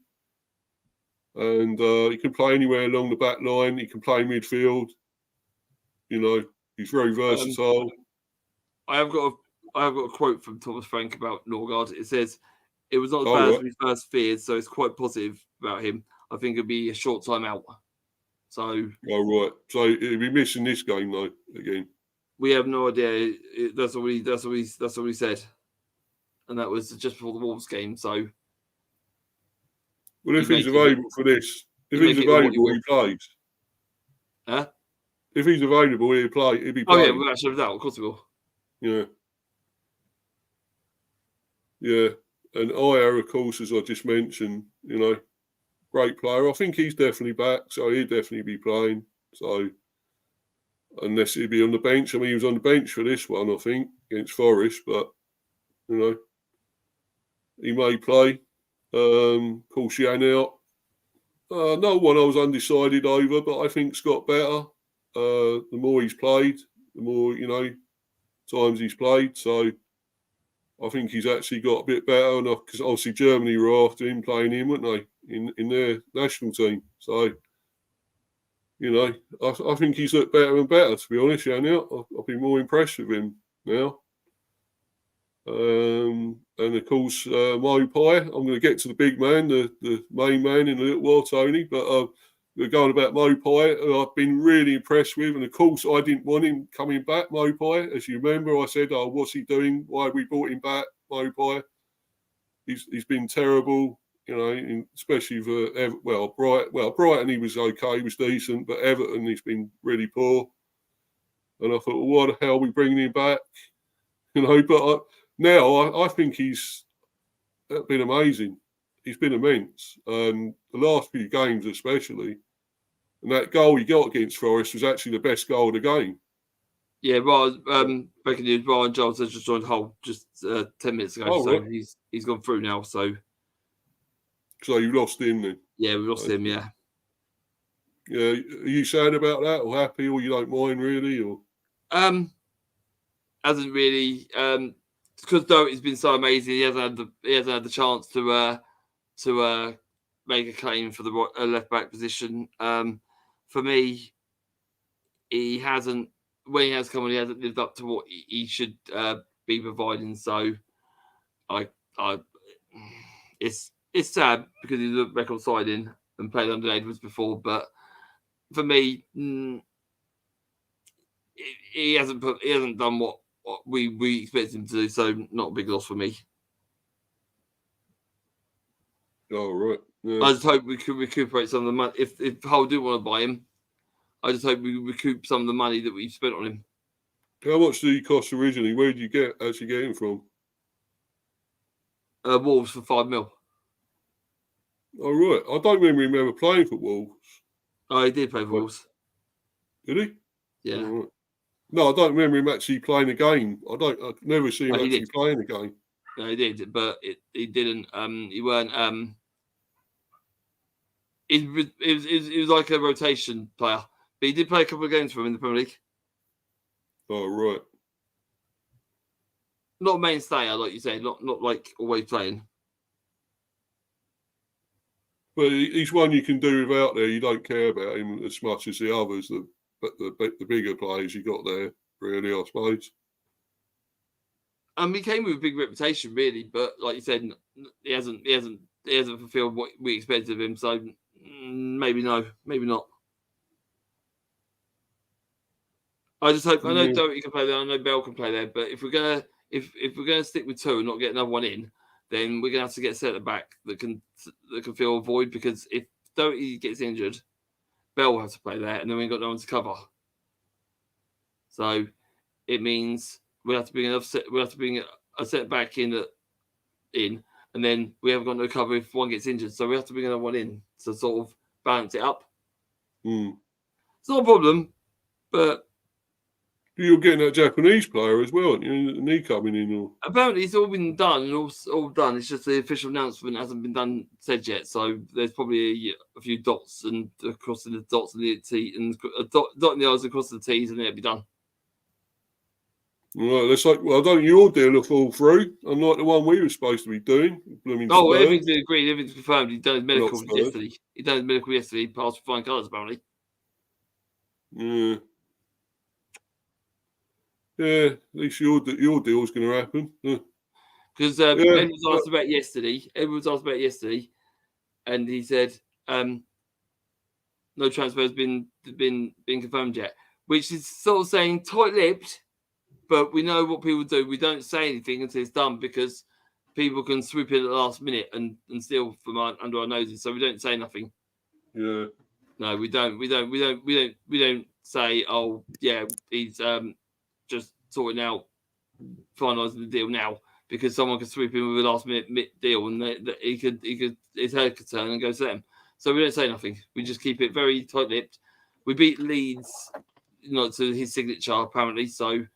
And he can play anywhere along the back line. He can play midfield. He's very versatile. I have got a quote from Thomas Frank about Norgard. It says, "It was not as bad as we first feared, so it's quite positive about him. I think it'll be a short time out." So, right. So he'll be missing this game though again. We have no idea. That's what he said, and that was just before the Wolves game. So, well, if he's available for this, if he's available, he plays. Huh? If he's available, he'll play. He'll be playing. Oh yeah, we'll actually have that. Of course we will. Yeah. Yeah, and Aya, of course, as I just mentioned, great player. I think he's definitely back, so he'll definitely be playing. So, unless he'll be on the bench. I mean, he was on the bench for this one, I think, against Forest, but, he may play. Coursian out. No one I was undecided over, but I think Scott better. The more he's played, the more, times he's played. So I think he's actually got a bit better, because obviously Germany were after him, playing him, weren't they, in their national team? So, I think he's looked better and better, to be honest. I've been more impressed with him now. And of course, Mopai. I'm going to get to the big man, the main man, in a little while, Tony. But we're going about Mopai, who I've been really impressed with. And of course, I didn't want him coming back, Mopai. As you remember, I said, "Oh, what's he doing? Why have we brought him back, Mopai?" He's been terrible, especially for Brighton he was okay, he was decent, but Everton he's been really poor. And I thought, well, why the hell are we bringing him back? But now I think he's been amazing. He's been immense. The last few games especially. And that goal he got against Forest was actually the best goal of the game. Yeah, breaking news, Ryan Giles has just joined Hull just 10 minutes ago. Right. He's gone through now. So you lost him then? Yeah, we lost him, yeah. Yeah, are you sad about that, or happy, or you don't mind really, or? Hasn't really, because Doherty's been so amazing. He hasn't had the chance to make a claim for the left back position. For me, he hasn't. When he has come on, he hasn't lived up to what he should be providing. So, it's sad because he's a record signing and played under Edwards before. But for me, he hasn't done what we expected him to do. So, not a big loss for me. Oh, right. Yeah. I just hope we could recuperate some of the money. If Hull do want to buy him, I just hope we recoup some of the money that we've spent on him. How much did he cost originally? Where did you actually get him from? Wolves for $5 million. Oh, right. I don't remember him ever playing for Wolves. Oh, he did play for Wolves. Did he? Yeah. Oh, right. No, I don't remember him actually playing a game. I've never seen him actually playing a game. No, he did, but he didn't. He weren't. He was like a rotation player, but he did play a couple of games for him in the Premier League. Oh, right. Not a mainstayer, like you said, not like always playing. But he's one you can do without there. You don't care about him as much as the others, the bigger players you got there, really, I suppose. He came with a big reputation, really, but like you said, he hasn't fulfilled what we expected of him. So maybe no, maybe not. I just hope. I know Doherty can play there. I know Bell can play there. But if we're gonna stick with two and not get another one in, then we're gonna have to get a centre back that can fill a void. Because if Doherty gets injured, Bell will have to play there, and then we've got no one to cover. So it means we'll have to bring a centre back in, and then we haven't got no cover if one gets injured. So we have to bring another one in to sort of balance it up. It's not a problem, but. You're getting that Japanese player as well, aren't you? Isn't he coming in? Or? Apparently, it's all been done and all done. It's just the official announcement hasn't been said yet. So there's probably a few dots and crossing the dots and the T and a dot in the I's across the T's, and it'll be done. Right, let's hope. Well, don't your deal will fall through, unlike the one we were supposed to be doing. Everything's been agreed. Everything's confirmed. He's done his medical yesterday. He done his medical yesterday. He passed with flying colours, apparently. Yeah. Yeah, at least your deal's going to happen. Because Edward was asked about yesterday, and he said no transfer has been confirmed yet, which is sort of saying tight-lipped. But we know what people do. We don't say anything until it's done because people can swoop in at the last minute and steal from under our noses. So we don't say nothing. Yeah. No, we don't. We don't say, oh yeah, he's just sorting out, finalising the deal now because someone could swoop in with a last minute deal and he could his head could turn and go to them. So we don't say nothing. We just keep it very tight-lipped. We beat Leeds, to his signature apparently. So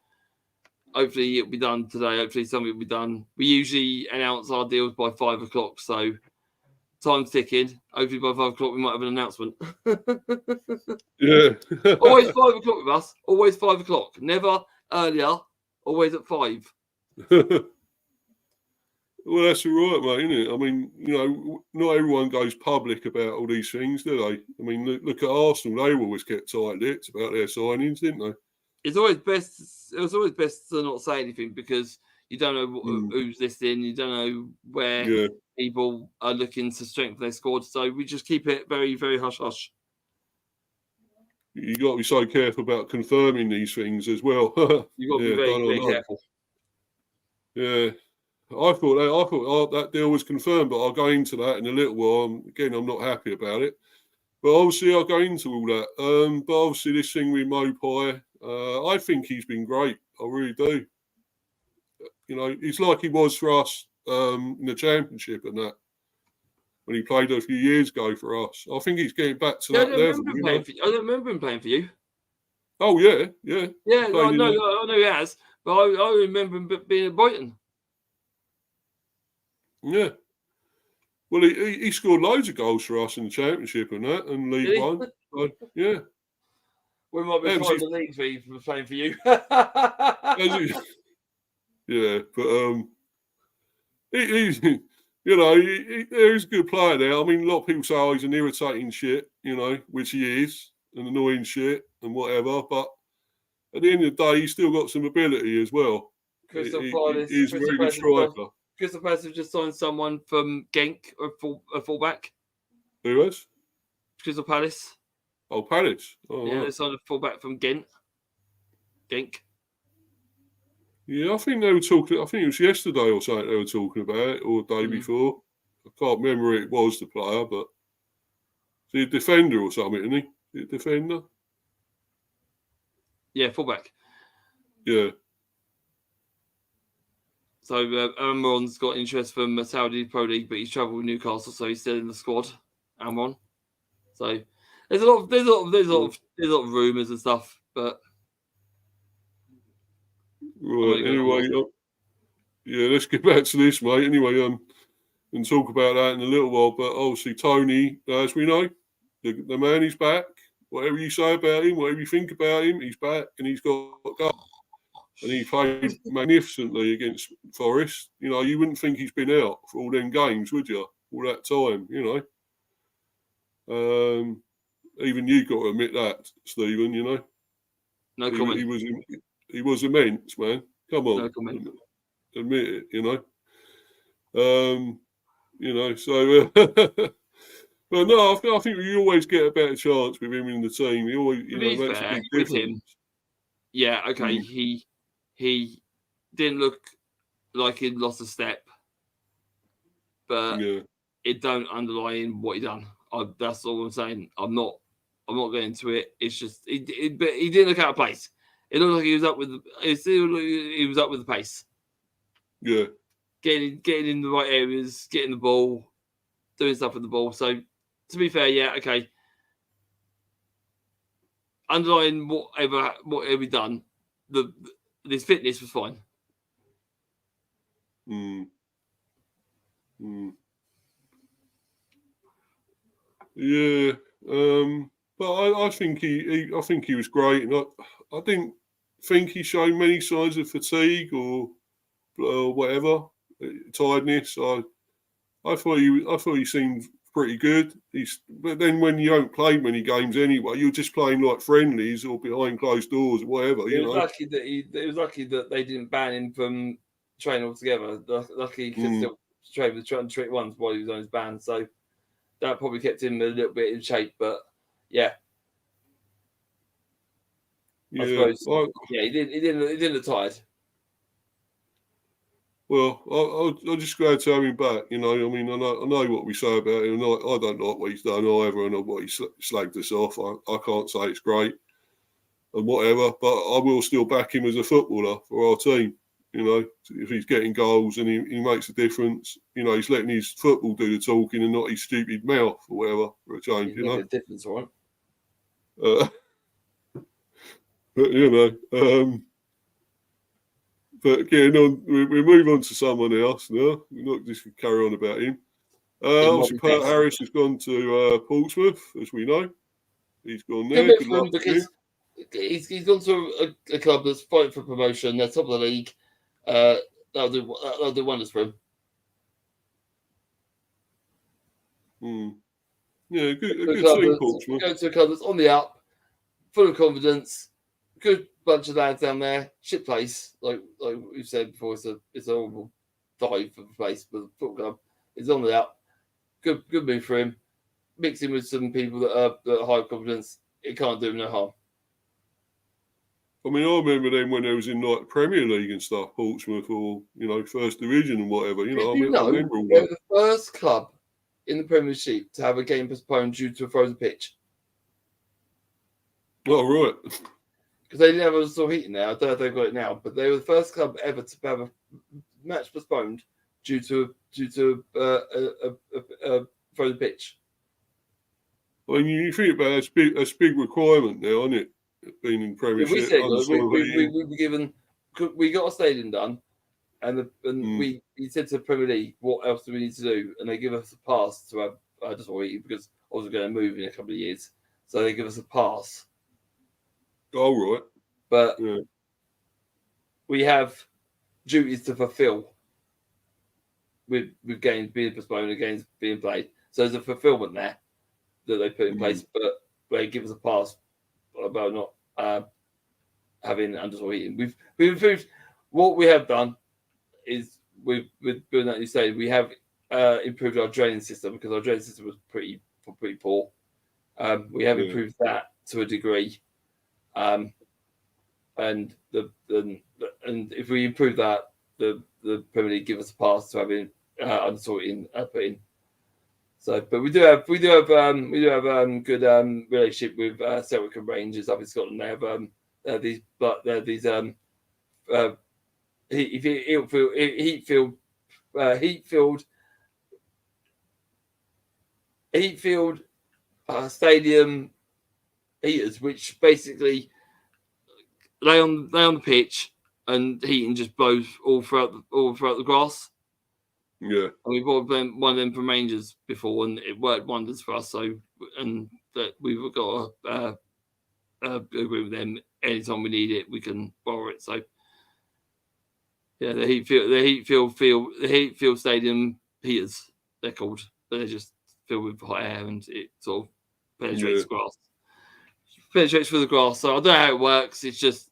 hopefully it'll be done today. Hopefully something will be done. We usually announce our deals by 5 o'clock. So time's ticking. Hopefully by 5 o'clock we might have an announcement. Yeah. Always 5 o'clock with us. Always 5 o'clock. Never earlier always at 5. Well, that's all right, mate, isn't it? I mean, not everyone goes public about all these things, do they? I mean, look at Arsenal. They always kept tight-lipped about their signings, didn't they? It was always best to not say anything because you don't know who's listening. You don't know where people are looking to strengthen their squad. So we just keep it very, very hush-hush. You got to be so careful about confirming these things as well. You've got to be very, very careful. Yeah. I thought that deal was confirmed, but I'll go into that in a little while. Again, I'm not happy about it. But obviously, I'll go into all that. But obviously, this thing with Mopai, I think he's been great. I really do. He's like he was for us in the Championship and that, when he played a few years ago for us. I think he's getting back to that level. I don't remember him playing for you. Oh, yeah. Yeah, I know he has. But I remember him being at Brighton. Yeah. Well, he scored loads of goals for us in the Championship and that, and League One. So, yeah. We might be trying the league for playing for you. Yeah, but he's he's a good player there. I mean, a lot of people say, oh, he's an irritating shit, which he is, an annoying shit and whatever. But at the end of the day, he's still got some ability as well. He's a very good striker. Crystal Palace have just signed someone from Genk, a fullback. Who has? Crystal Palace. Oh, Palace. Oh, yeah, they signed a fullback from Genk. Yeah, I think they were talking. I think it was yesterday or something they were talking about it, or the day before. I can't remember who it was, the player, but is he a defender or something, isn't he? Is he a defender? Yeah, fullback. Yeah. So Amron's got interest from Saudi Pro League, but he's travelled with Newcastle, so he's still in the squad. Amron. So there's a lot of rumours and stuff, but right. Anyway, let's get back to this, mate. Anyway, and talk about that in a little while. But obviously, Tony, as we know, the man is back. Whatever you say about him, whatever you think about him, he's back and he's got goals. And he played magnificently against Forest. You wouldn't think he's been out for all them games, would you? All that time, Even you got to admit that, Stephen. No comment. He was immense, man. Come on, no comment. Admit it. So. But no, I think we always get a better chance with him in the team. He always, makes a big difference. With him, yeah, okay. He didn't look like he'd lost a step, but it don't underline what he done. That's all I'm saying. I'm not getting into it. It's just but he didn't look out of place. It looked like he was up with the pace. Yeah, getting in the right areas, getting the ball, doing stuff with the ball. So to be fair, yeah, okay. Underlying whatever he done, his fitness was fine. Yeah, but I think he was great, and I didn't think he showed many signs of fatigue or whatever tiredness. I thought he seemed pretty good. But then when you don't play many games anyway, you're just playing like friendlies or behind closed doors or whatever. It was lucky that they didn't ban him from training altogether. Lucky he could still train with the 21s while he was on his ban. So that probably kept him a little bit in shape. But yeah. I suppose. He didn't look tired. Well, I'm just glad to have him back. I mean, I know what we say about him. I don't like what he's done either, and what he slagged us off. I can't say it's great and whatever, but I will still back him as a footballer for our team. If he's getting goals and he makes a difference, he's letting his football do the talking and not his stupid mouth or whatever for a change. A difference, all right. But But getting on, we move on to someone else now. We're not just going to carry on about him. Obviously, Pat Harris has gone to Portsmouth, as we know. He's gone there. Good luck because he's gone to a club that's fighting for promotion. They're top of the league. That'll do wonders for him. Yeah, good team, Portsmouth. Go to a club that's on the up, full of confidence. Good bunch of lads down there. Shit place, like we've said before. It's a horrible dive for the place, but the football club is on the up. Good move for him. Mixing with some people that are high confidence, it can't do him no harm. I mean, I remember them when they was in like Premier League and stuff, Portsmouth, or First Division and whatever. I remember all they're that. the first club in the Premiership to have a game postponed due to a frozen pitch. Oh, right. Because they didn't have a sort of heating now. I don't know if they've got it now, but they were the first club ever to have a match postponed due to a frozen pitch. I mean, you think about it, that's big requirement now, isn't it? Being in Premiership. We said we were given, we got a stadium done, and we said to the Premier League, what else do we need to do? And they give us a pass to have just what because I was going to move in a couple of years, so they give us a pass. Oh, right. But we have duties to fulfil with games being postponed and games being played. So there's a fulfillment there that they put in place, but they give us a pass about not having underscore heating. We've improved. What we have done is with doing that, you say we have improved our draining system because our draining system was pretty poor. We have improved that to a degree, and if we improve that, the Premier League give us a pass to having underscore put in. So, but we do have good relationship with Celtic and Rangers up in Scotland. They have these heat-filled stadium heaters, which basically lay on the pitch and heating just blows all throughout the grass. Yeah, and we bought one of them from Rangers before, and it worked wonders for us. So, and that we've got a agreement with them. Anytime we need it, we can borrow it. So, yeah, the heat field stadium heaters, they're called. They're just filled with hot air, and it sort of penetrates grass. Penetrates through the grass. So I don't know how it works. It's just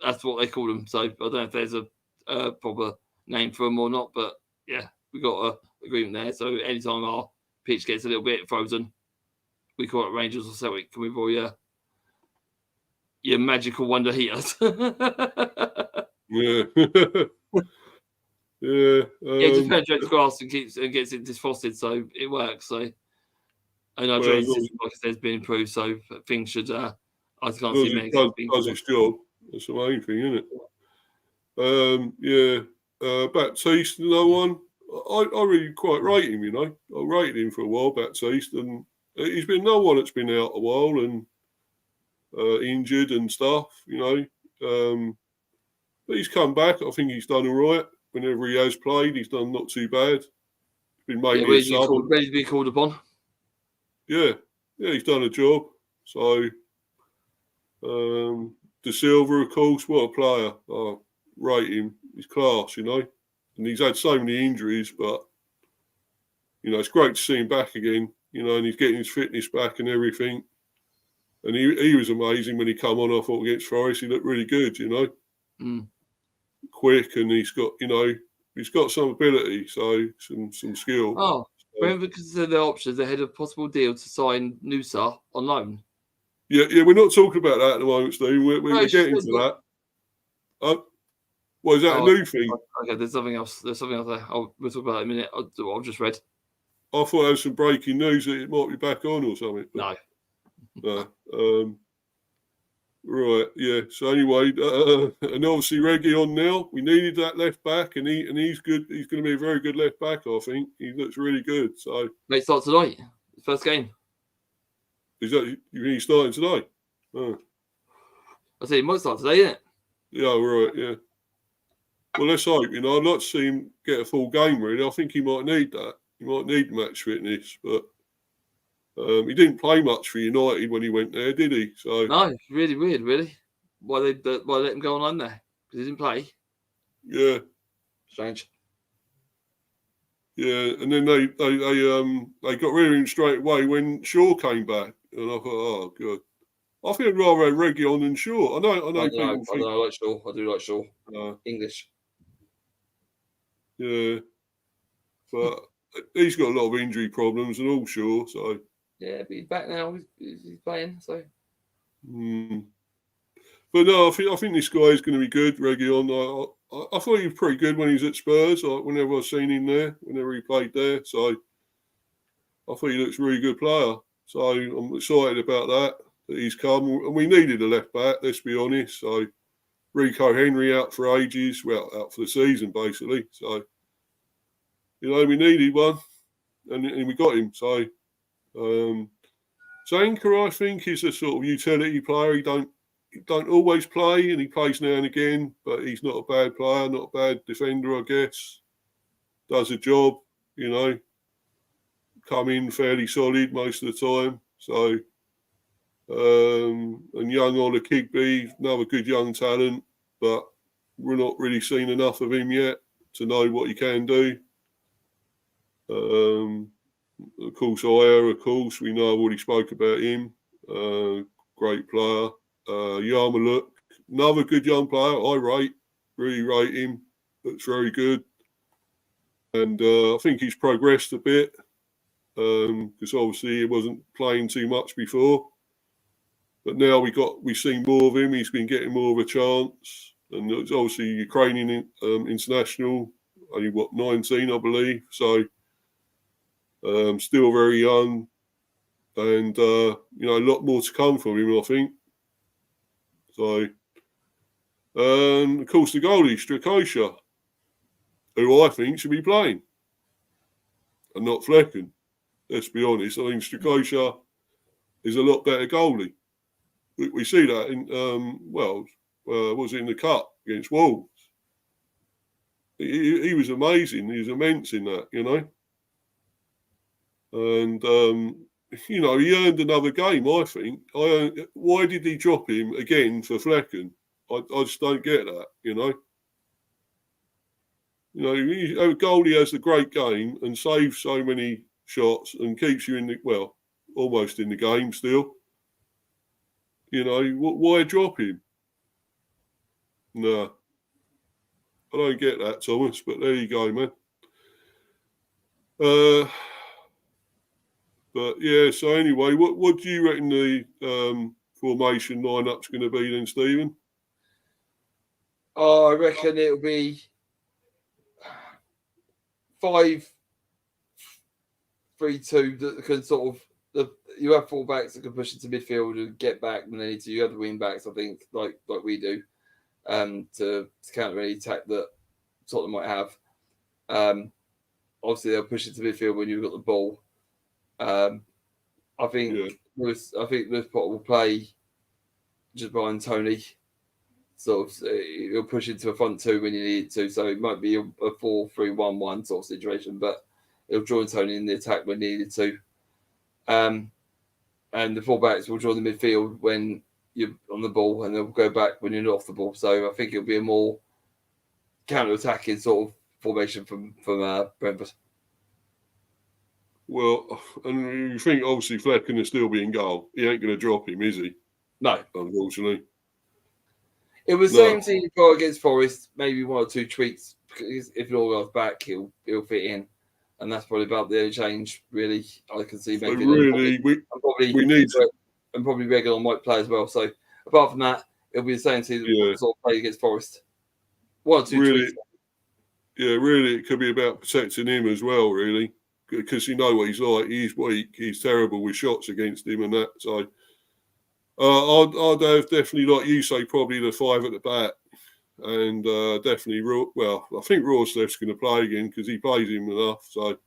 that's what they call them. So I don't know if there's a proper name for them or not, but yeah. We got an agreement there, so anytime our pitch gets a little bit frozen, we call it Rangers or Celtic. Can we borrow your magical wonder heaters? Yeah. It just penetrates grass and gets it defrosted, so it works. So, and our drainage system, like I said, has been improved, so things should. I can't see many things being. Does its job. That's the main thing, isn't it? Baptiste, no one. I really quite rate him, I rated him for a while, Baptiste, and he's been no one that's been out a while and injured and stuff, but he's come back. I think he's done all right. Whenever he has played, he's done not too bad. He's been mainly ready to be called upon. Yeah, he's done a job. So, De Silva, of course, what a player. I rate him. He's class, And he's had so many injuries, but, it's great to see him back again, and he's getting his fitness back and everything. And he was amazing when he come on, I thought, against Forest. He looked really good, Quick, and he's got some ability, so some skill. Oh, remember, because of the options, they had a possible deal to sign Nusa on loan. Yeah, we're not talking about that at the moment, Steve. We're getting to that. Is that a new thing? Okay, there's something else. There's something else there. We'll talk about it in a minute. I've just read. I thought there was some breaking news that it might be back on or something. No. Right, yeah. So anyway, and obviously Reggie on now. We needed that left back, and he's good. He's going to be a very good left back, I think. He looks really good. So mate, start tonight. First game. Is that you think he's starting today? Oh. I said he might start today, isn't it? Yeah, right, yeah. Well, let's hope. I'd like to see him get a full game, really. I think he might need that. He might need match fitness, but He didn't play much for United when he went there, did he? So no, it's really weird, really. Why they let him go on loan there? Because he didn't play. Yeah. Strange. Yeah, and then they got rid of him straight away when Shaw came back, and I thought, oh god, I think I'd rather have Reguilon than Shaw. I know people think. I like Shaw. I do like Shaw. English. Yeah, but he's got a lot of injury problems and all Shaw. So yeah, but he's back now. He's playing. So. But no, I think this guy is going to be good. Reguilon. I thought he was pretty good when he was at Spurs. Whenever I've seen him there, whenever he played there, so I thought he looks a really good player. So I'm excited about that he's come. And we needed a left back, let's be honest. So Rico Henry out for ages, well, out for the season basically. So we needed one, and we got him. So Zanka, I think, is a sort of utility player. He don't always play, and he plays now and again, but he's not a bad player, not a bad defender, I guess. Does a job, come in fairly solid most of the time. So, and young Ola Kigby, another good young talent, but we're not really seen enough of him yet to know what he can do. Of course, we know I've already spoke about him. Great player. Yarmouk, another good young player. Really rate him. Looks very good. And I think he's progressed a bit because obviously he wasn't playing too much before. But now we've seen more of him. He's been getting more of a chance. And it's obviously Ukrainian international, only 19, I believe. So still very young. And, a lot more to come from him, I think. So, of course, the goalie, Strakosha, who I think should be playing and not Flecken. Let's be honest. I think Strakosha is a lot better goalie. We see that in, was it in the cup against Wolves? He was amazing. He was immense in that, And, he earned another game, I think. Why did he drop him again for Flecken? I just don't get that, A goalie has a great game and saves so many shots and keeps you almost in the game still. Why drop him? No. I don't get that, Thomas, but there you go, man. But yeah, so anyway, what do you reckon the formation lineup's going to be then, Stephen? I reckon it'll be 5-3-2 that can sort of you have fullbacks that can push into midfield and get back when they need to. You have the wing backs, I think, like we do, to counter any attack that Tottenham might have. Obviously, they'll push into midfield when you've got the ball. I think Lewis Potter will play just behind Tony. Sort of, he'll push into a front two when you need it to. So it might be a 4-3-1-1 sort of situation, but he'll join Tony in the attack when needed to. And the fullbacks will join the midfield when you're on the ball, and they'll go back when you're not off the ball. So I think it'll be a more counter-attacking sort of formation from Brentford. Well, and you think obviously Flecken will still be in goal. He ain't going to drop him, is he? No. Unfortunately. It was the same thing against Forest, maybe one or two tweaks. If Law goes back, he'll fit in. And that's probably about the only change, really, I can see making. Really, we need to. And probably Reguilon might play as well. So apart from that, it'll be the same team that sort of play against Forest. One or two tweaks. Yeah, really, it could be about protecting him as well, really. Because you know what he's like. He's weak. He's terrible with shots against him and that. So I'd have definitely, like you say, probably the 5 at the back. And definitely, I think Rawslev's going to play again because he plays him enough. So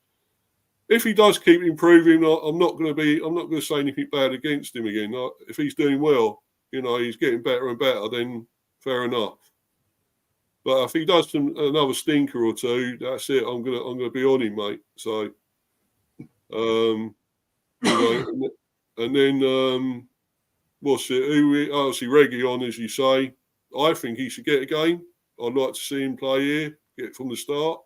if he does keep improving, I'm not going to say anything bad against him again. If he's doing well, he's getting better and better, then fair enough. But if he does another stinker or two, that's it. I'm gonna be on him, mate. So, You know, and then what's it? Obviously, Reggie on, as you say. I think he should get a game. I'd like to see him play here, get it from the start,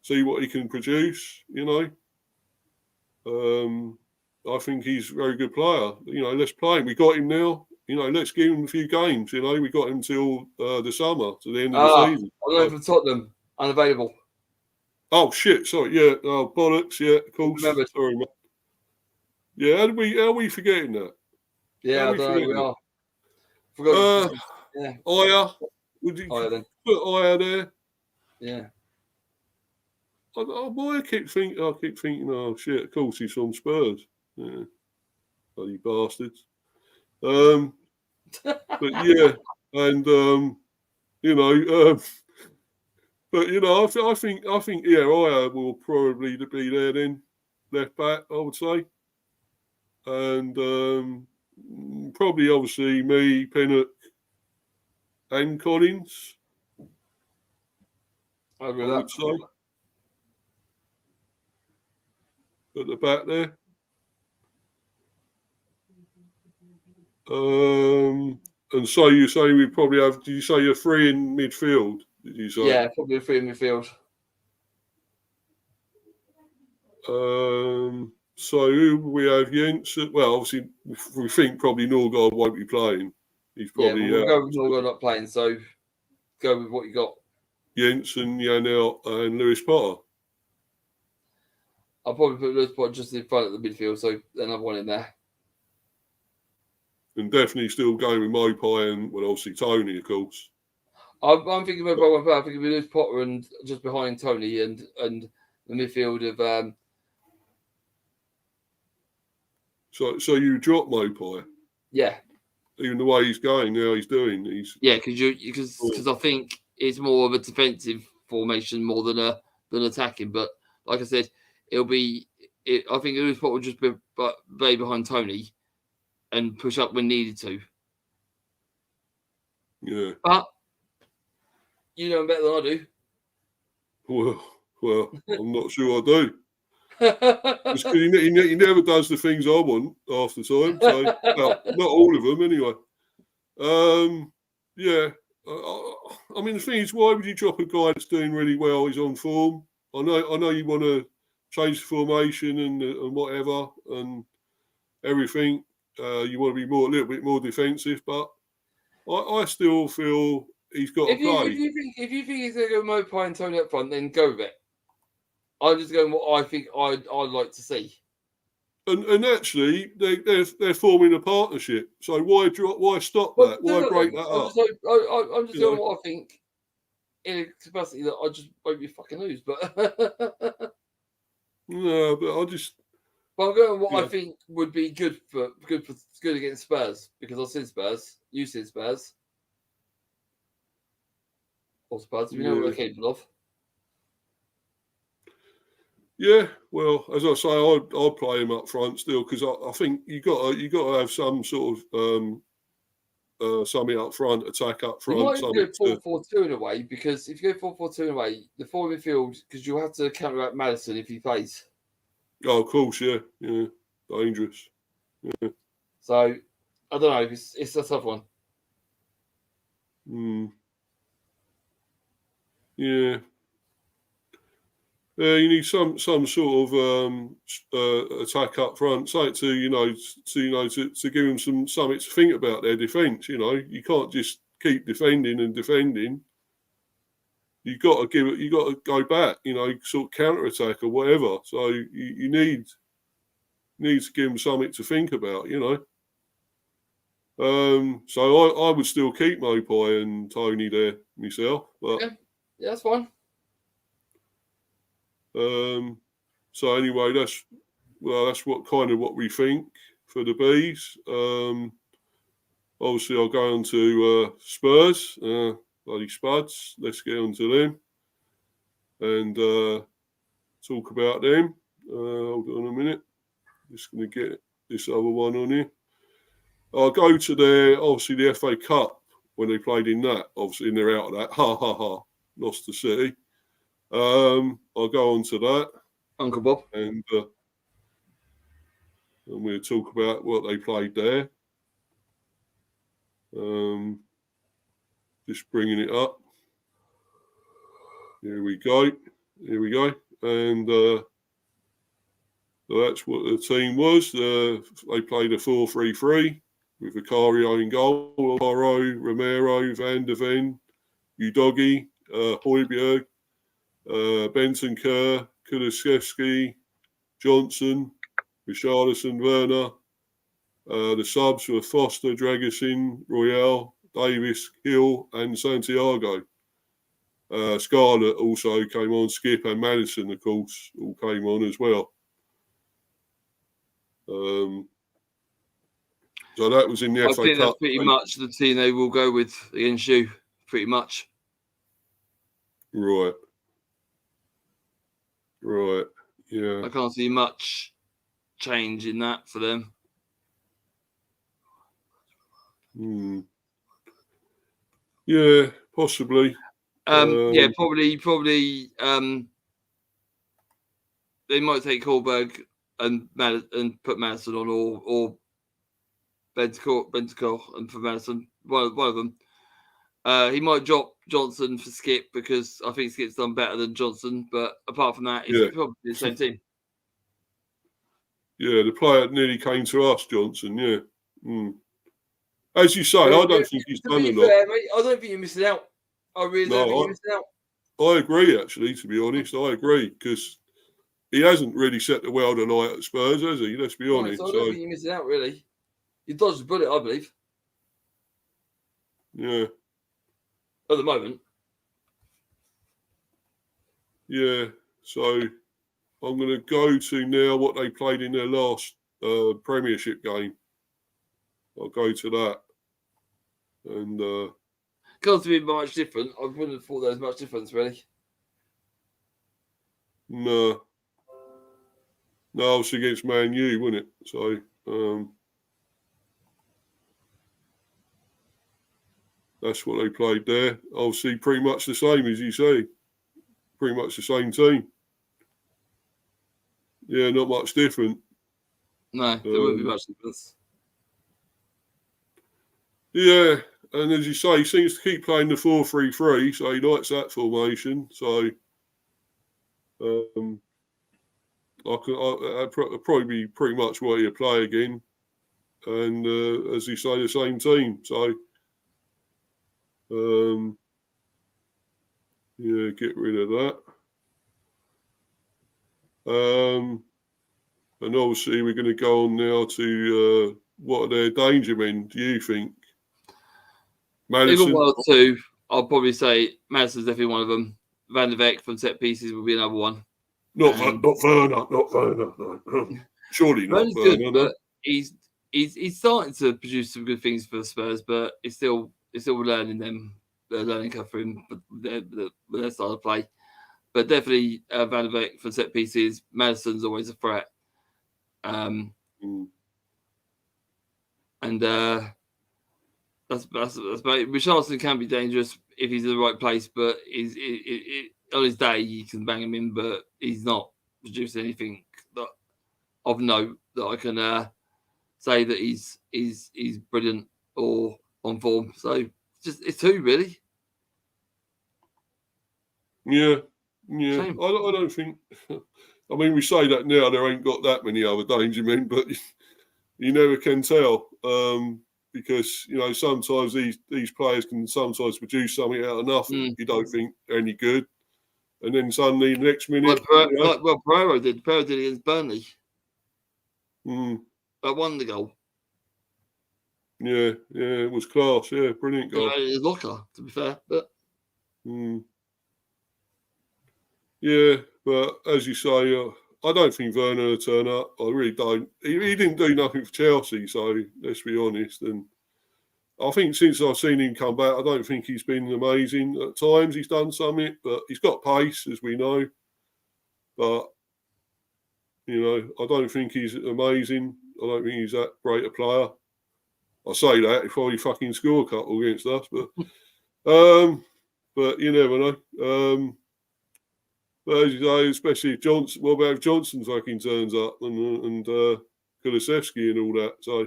see what he can produce. You know, I think he's a very good player. You know, let's play him. We got him now. You know, let's give him a few games. You know, we got him till the summer, to the end of the season. I'm going for Tottenham, unavailable. Oh shit! Sorry, yeah. Oh bollocks! Yeah, of course. Remembered. Sorry, mate. Yeah, how are we forgetting that? Yeah, I don't know. We are. Forgot. Yeah. Aya, would you Aya then. put Aya there? Yeah. I keep thinking. Oh shit! Of course, he's from Spurs. Yeah, bloody bastards. But yeah, and you know, but you know, I think yeah, Aya will probably be there then, left back, I would say, and probably obviously me, Pinnock, and Collins. I would say at the back there. And so you say we probably have? Did you say you're three in midfield? Did you say? Yeah, probably a 3 in midfield. So who we have? Jens. Well, obviously we think probably Norgard won't be playing. He's probably we'll go with Norgard not playing. So go with what you got. Jensen, Janel, and Lewis Potter. I'll probably put Lewis Potter just in front of the midfield, so another one in there. And definitely still going with Mopai and obviously Tony, of course. I'm thinking about one player. I'm thinking with Lewis Potter and just behind Tony and the midfield of. So you drop Mopai? Yeah. Even the way he's going now, because I think it's more of a defensive formation more than attacking. But like I said, I think Lewis Potter will just be behind Tony and push up when needed to. Yeah. But you know him better than I do. Well, I'm not sure I do. Just because he never does the things I want half the time. So, well, not all of them anyway. Yeah. I mean, the thing is, why would you drop a guy that's doing really well? He's on form. I know you want to change the formation and whatever and everything. You want to be a little bit more defensive, but I still feel he's got to play. If you think he's going to go Mopai and Tony up front, then go with it. I'm just going what I think I'd like to see. And actually, they're forming a partnership. So why stop that? Why break that up? I'm just doing what I think in a capacity that I just won't be fucking lose. But no, but I just. But I'm going what I think would be good against Spurs because I've seen Spurs. You've seen Spurs. Or Spurs, we know what they're capable of. Yeah, well, as I say, I'll play him up front still because I think you got to have some sort of something up front, attack up front. You might go 4-4-2 in a way because if you go 4-4-2 in a way, the four midfield because you'll have to counteract Maddison if he plays. Oh, of course, yeah, dangerous. Yeah. So I don't know. It's a tough one. Yeah. You need some sort of attack up front, something to give them something to think about their defence. You can't just keep defending and defending. You got to go back. Sort of counter attack or whatever. So you need to give them something to think about. So I would still keep Mopai and Tony there myself, but yeah, that's fine. So anyway, that's what we think for the Bees. Obviously, I'll go on to Spurs, bloody Spuds. Let's get on to them and talk about them. Hold on a minute. Just going to get this other one on here. I'll go to the FA Cup when they played in that. Obviously, and they're out of that. Ha ha ha! Lost to City. I'll go on to that. Uncle Bob. And and we'll talk about what they played there. Just bringing it up. Here we go. And so that's what the team was. They played a 4-3-3 with Vicario in goal, Alvaro, Romero, Van der Ven, Udogi, Højbjerg, Bentancur, Kulusevski, Johnson, Richarlison, Werner. The subs were Foster, Dragusin, Royale, Davis, Hill, and Santiago. Scarlett also came on. Skip and Madison, of course, all came on as well. So that was in the FA Cup. I think that's pretty much the team they will go with against you, pretty much. Right. Yeah. I can't see much change in that for them. Yeah, possibly. Yeah, probably. They might take Kohlberg and put Madison on, or Bentancur and for Madison. One of them. He might drop Johnson for Skip because I think Skip's done better than Johnson. But apart from that, it's probably the same team. Yeah, the player nearly came to us, Johnson. Yeah. As you say, I don't think he's done a lot. Fair, mate, I don't think you're missing out. I really don't think you're missing out. I agree, actually, to be honest. I agree, because he hasn't really set the world alight at Spurs, has he? Let's be honest. So I don't think you're missing out, really. You dodged the bullet, I believe. Yeah. At the moment. Yeah. So I'm going to go to now what they played in their last Premiership game. I'll go to that. And can't be much different. I wouldn't have thought there was much difference, really. No, it was against Man U, wasn't it? So that's what they played there. Obviously, pretty much the same as you say. Pretty much the same team. Yeah, not much different. No, there wouldn't be much difference. Yeah, and as you say, he seems to keep playing the 4-3-3, so he likes that formation. So I'd probably be pretty much what he'll play again. And as you say, the same team. So yeah, get rid of that. And obviously we're going to go on now to what are their danger men, do you think? Madison? They've got one or two. I'll probably say Madison's definitely one of them. Van der Beek from set pieces will be another one. Not Werner. No. Surely not Werner's Werner. Good, but he's starting to produce some good things for Spurs, but it's still learning them. They're learning curve for him, their style of play. But definitely Van der Beek for set pieces. Madison's always a threat. And that's about it. Richarlison can be dangerous if he's in the right place, but on his day you can bang him in, but he's not producing anything of note that I can say that he's brilliant or on form. So it's two really. Yeah. Shame. I don't think. I mean, we say that now. There ain't got that many other danger men, but you never can tell. Because sometimes these players can sometimes produce something out of nothing. You don't think they're any good, and then suddenly the next minute, Pereira did against Burnley. That won the goal. Yeah, it was class. Yeah, brilliant goal. His locker, to be fair, but. Yeah, but as you say, I don't think Werner will turn up. I really don't. He didn't do nothing for Chelsea, so let's be honest. And I think since I've seen him come back, I don't think he's been amazing. At times he's done something, but he's got pace, as we know. But, I don't think he's amazing. I don't think he's that great a player. I say that, he'll probably fucking score a couple against us, but you never know. But as you say, especially if Johnson, what about if Johnson fucking turns up and because Kulusevski and all that. So,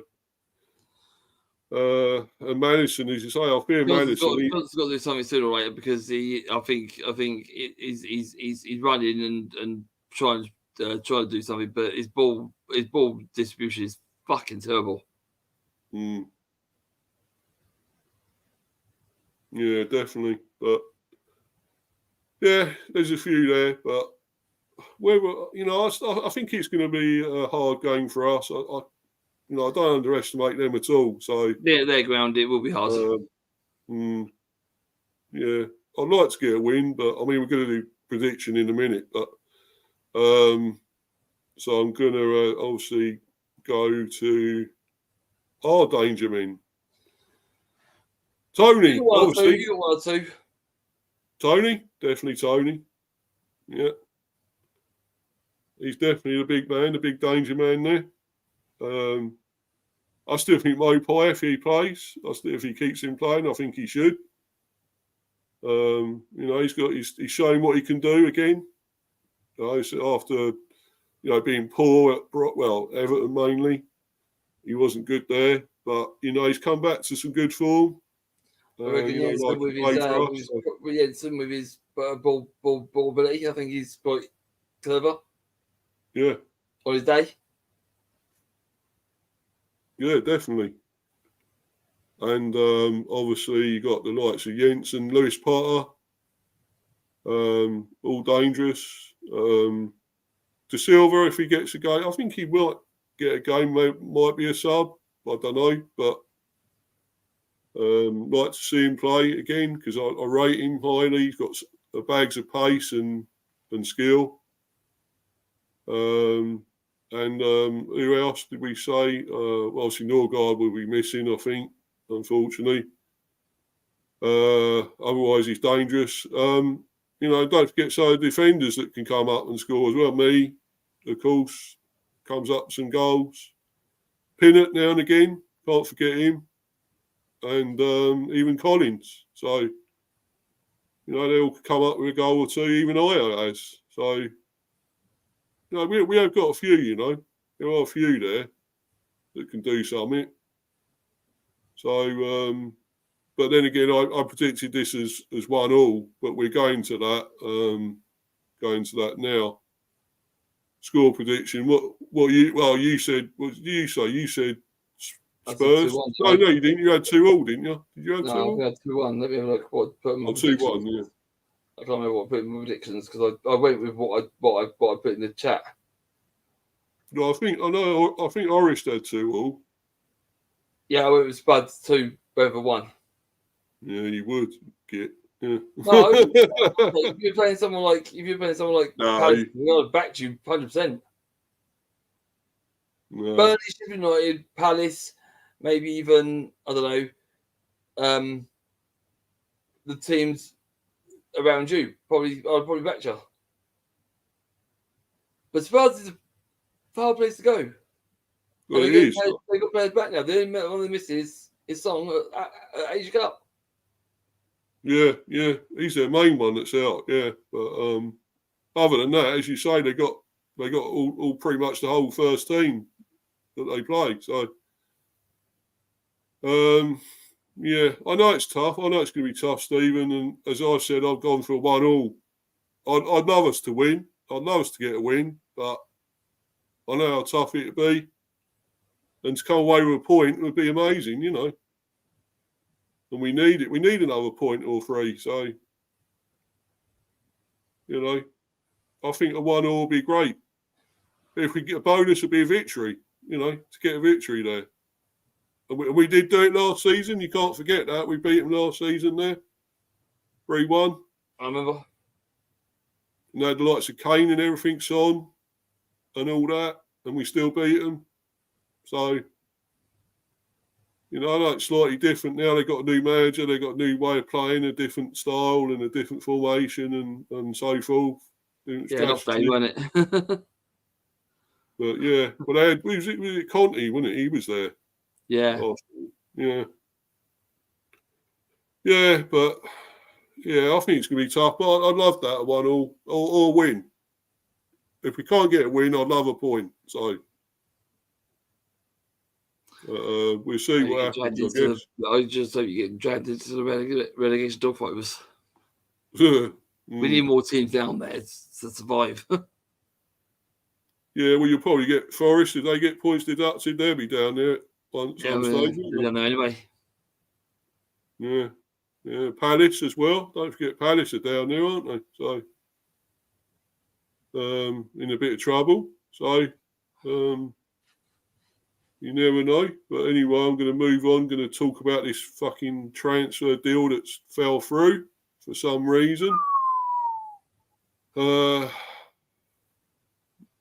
and Madison, as you say, I fear Madison. Johnson's got to do something sooner or later because I think he's running and trying to do something, but his ball distribution is fucking terrible. Yeah, definitely. But yeah, there's a few there, but I think it's going to be a hard game for us. I don't underestimate them at all. So their ground, it will be hard. Yeah, I'd like to get a win, but I mean we're going to do prediction in a minute. But so I'm going to obviously go to our danger men. Tony, obviously. You got 1 or 2. Tony, definitely Tony. Yeah. He's definitely the big man, the big danger man there. I still think Mopai, if he plays, if he keeps him playing, I think he should. He's showing what he can do again. So after being poor at Everton mainly, he wasn't good there. But he's come back to some good form. With his ball ability, I think he's quite clever. Yeah. On his day. Yeah, definitely. And obviously you got the likes of Jens and Lewis Potter, all dangerous. De Silva, if he gets a game, I think he will get a game. Might be a sub. I don't know, but like to see him play again because I rate him highly. He's got bags of pace and skill. And who else did we say? Obviously, Norgard will be missing, I think, unfortunately. Otherwise, he's dangerous. Don't forget some defenders that can come up and score as well. Me, of course, comes up some goals. Pinnock now and again, can't forget him. And even Collins. So, they'll come up with a goal or two, even I has. So, we have got a few, There are a few there that can do something. So, but then again, I predicted this as 1-1, but we're going to that now. Score prediction. You said, what did you say? You said Spurs. No, you didn't. You had 2-2, didn't you? Did you have 2-2? No, I had 2-1. Let me have a look what put in my 2-1, yeah. I can't remember what I put in my predictions because I went with what I put in the chat. No, I think Orist had 2-2. Yeah, I went with Spuds 2, Brentford 1. Yeah, you would get. Yeah. No, if you're playing someone like Palace, we're gonna back you 100%. No. Burnley, Sheffield United, Palace, maybe even I don't know, the teams around you. I'd probably back you. But Spurs is a far place to go. Well, it is. They got players back now. They one of the misses his song at Asia Cup. Yeah, he's their main one that's out. Yeah, but other than that, as you say, they got all pretty much the whole first team that they played. So, yeah, I know it's tough. I know it's going to be tough, Stephen. And as I said, I've gone for a 1-1. I'd love us to win. I'd love us to get a win, but I know how tough it'd be. And to come away with a point would be amazing, And we need it. We need another point or 3. So, I think a 1-1 would be great. If we get a bonus, it would be a victory, to get a victory there. And we did do it last season. You can't forget that. We beat them last season there. 3-1. I remember. And they had the likes of Kane and everything on and all that. And we still beat them. So, I know it's slightly different now. They've got a new manager. They've got a new way of playing, a different style and a different formation and so forth. Yeah, not day, wasn't it? But yeah, but they had, was it Conte, wasn't it? He was there. Yeah. Yeah. Yeah, but yeah, I think it's going to be tough. But I'd love that, a 1-1 or win. If we can't get a win, I'd love a point. So, We'll see what happens, I guess. I just hope you get dragged into the relegation dogfight with us. We need more teams down there to survive. Yeah, well, you'll probably get Forest. If they get points deducted, they'll be down there at some stage. They're down there anyway. Yeah. Palace as well. Don't forget Palace are down there, aren't they? So, in a bit of trouble. So, you never know. But anyway, I'm going to move on. I'm going to talk about this fucking transfer deal that's fell through for some reason.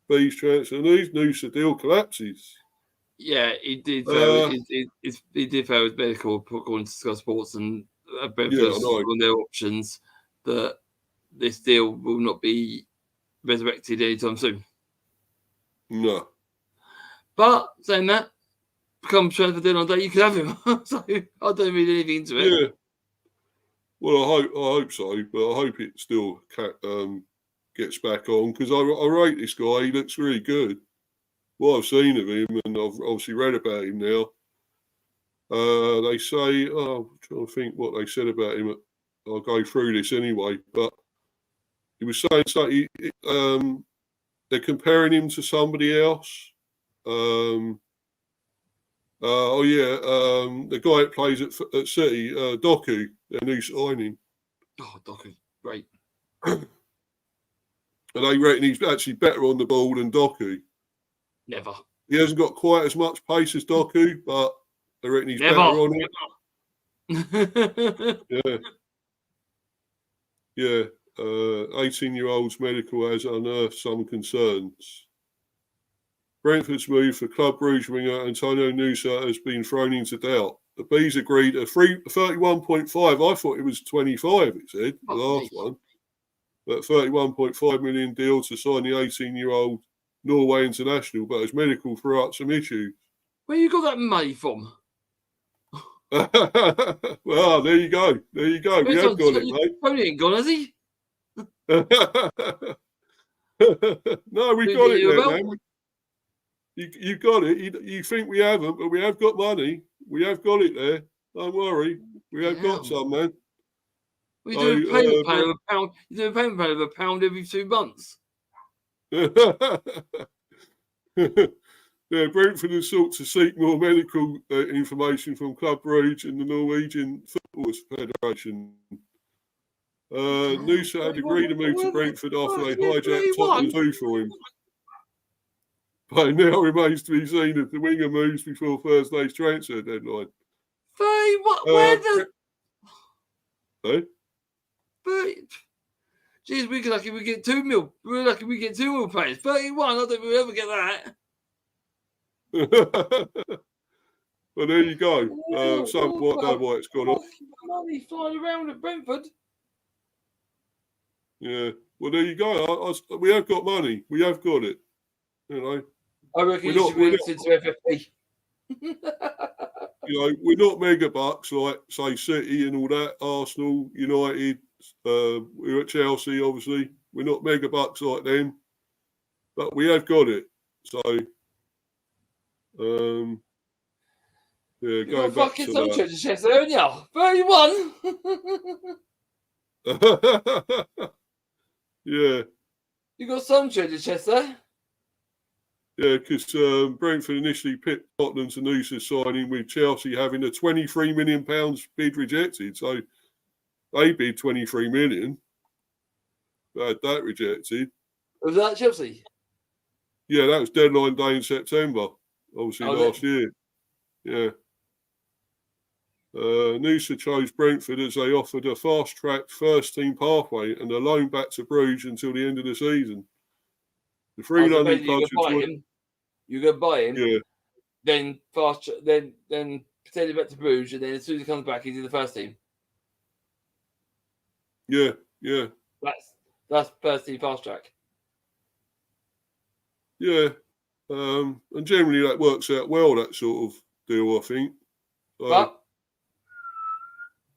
B's transfer news. Nusa deal collapses. Yeah, he did fail. He did fail his medical, according to Sky Sports, and Brentford on their options that this deal will not be resurrected anytime soon. No. But saying that, come transfer deal on day, you can have him. So I don't read anything into it. Yeah. Well, I hope so, but I hope it still gets back on because I rate this guy. He looks really good. What I've seen of him, and I've obviously read about him now. They say, I'm trying to think what they said about him. I'll go through this anyway, but he was saying something. They're comparing him to somebody else. The guy that plays at City, Doku, their new signing. Oh, Doku, great. And they reckon he's actually better on the ball than Doku. Never. He hasn't got quite as much pace as Doku, but they reckon he's better on it. Yeah. 18-year-old's medical has unearthed some concerns. Brentford's move for Club Brugge winger Antonio Nusa has been thrown into doubt. The Bees agreed a 31.5. I thought it was 25, it said, the last one. But 31.5 million deal to sign the 18-year-old Norway international, but his medical threw up some issues. Where you got that money from? Well, there you go. We have got it, mate. Tony ain't gone, has he? No, we've got it there, man. You got it. You think we haven't, but we have got money. We have got it there. Don't worry. We have got some, man. We do a payment plan of a pound. You do a payment plan of a pound every 2 months. Yeah, Brentford has sought to seek more medical information from Club Brugge and the Norwegian Football Federation. Nusa had agreed to move to Brentford after they hijacked Tottenham 2 for him. But it now remains to be seen if the winger moves before Thursday's transfer deadline. Where the... Eh? Jeez, we're lucky we get 2 mil. We're lucky we get 2 mil players. 31, I don't think we'll ever get that. Well, there you go. Somewhat know why it's gone off. Money flying around at Brentford. Yeah. Well, there you go. We have got money. We have got it. You know. I reckon you should be listening to FFP. We're not mega bucks like, say, City and all that, Arsenal, United, we're at Chelsea, obviously. We're not mega bucks like them, but we have got it. So, You've going got back fucking to some that. church chest, haven't you? 31. Yeah. You got some church chest there. Yeah, because Brentford initially picked Tottenham to Nusa signing with Chelsea having a £23 million bid rejected. So they bid 23 million. They had that rejected. Was that Chelsea? Yeah, that was deadline day in September, obviously last year. Yeah. Nusa chose Brentford as they offered a fast-track first-team pathway and a loan back to Bruges until the end of the season. The three London clubs you go buy him, yeah. then pretend back to Bruges, and then as soon as he comes back, he's in the first team. Yeah. That's first team fast track. Yeah, and generally that works out well. That sort of deal, I think. But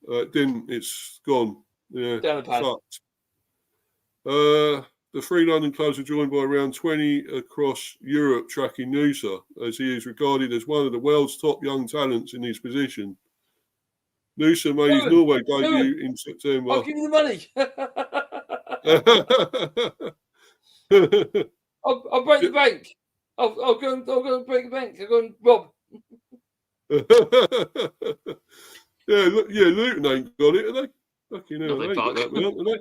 it didn't. It's gone. Yeah, down the pan. fucked. the 3 London clubs are joined by around 20 across Europe tracking Nusa, as he is regarded as one of the world's top young talents in his position. Nusa made his Norway debut in September. I'll give you the money. I'll break the bank. I'll go and break the bank. I'll go and rob. Luton ain't got it, have they? Fucking hell, they ain't got that one, have they?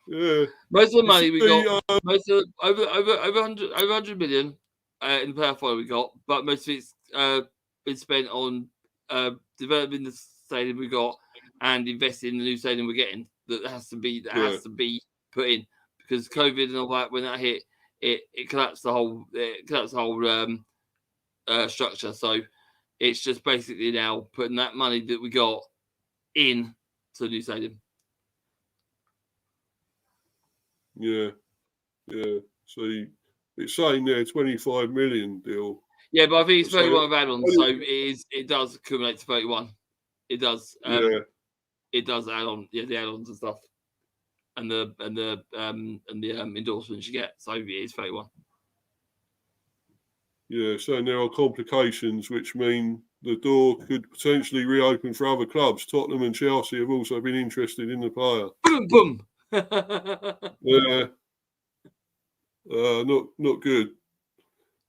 Yeah. Most of the money we got, most of over 100 million in the player final we got, but most of it's been spent on developing the stadium we got and investing in the new stadium we're getting. That has to be put in, because COVID and all that, when that hit, it collapsed the whole structure. So it's just basically now putting that money that we got in to the new stadium. Yeah. So it's saying there 25 million deal. Yeah, but I think it's 31 of add-ons, so it does accumulate to 31. It does. It does add on, the add-ons and stuff, and the endorsements you get. So it is 31. Yeah, so there are complications which mean the door could potentially reopen for other clubs. Tottenham and Chelsea have also been interested in the player. Boom, boom. Yeah. Not good.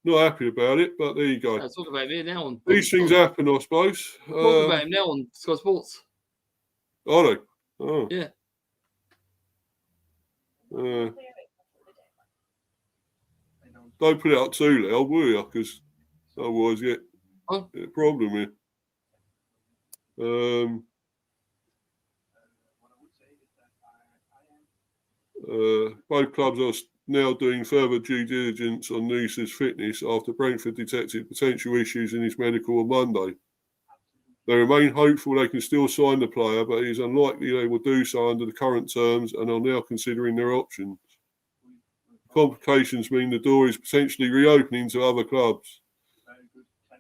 Not happy about it, but there you go. Let's talk about it now. These things happen, I suppose. Talk about him now on Sky Sports. Are they? Oh. Yeah. Don't put it up too loud, will you? Because otherwise you get a problem here. Both clubs are now doing further due diligence on Nusa's fitness after Brentford detected potential issues in his medical on Monday. They remain hopeful they can still sign the player, but it is unlikely they will do so under the current terms and are now considering their options. Complications mean the door is potentially reopening to other clubs.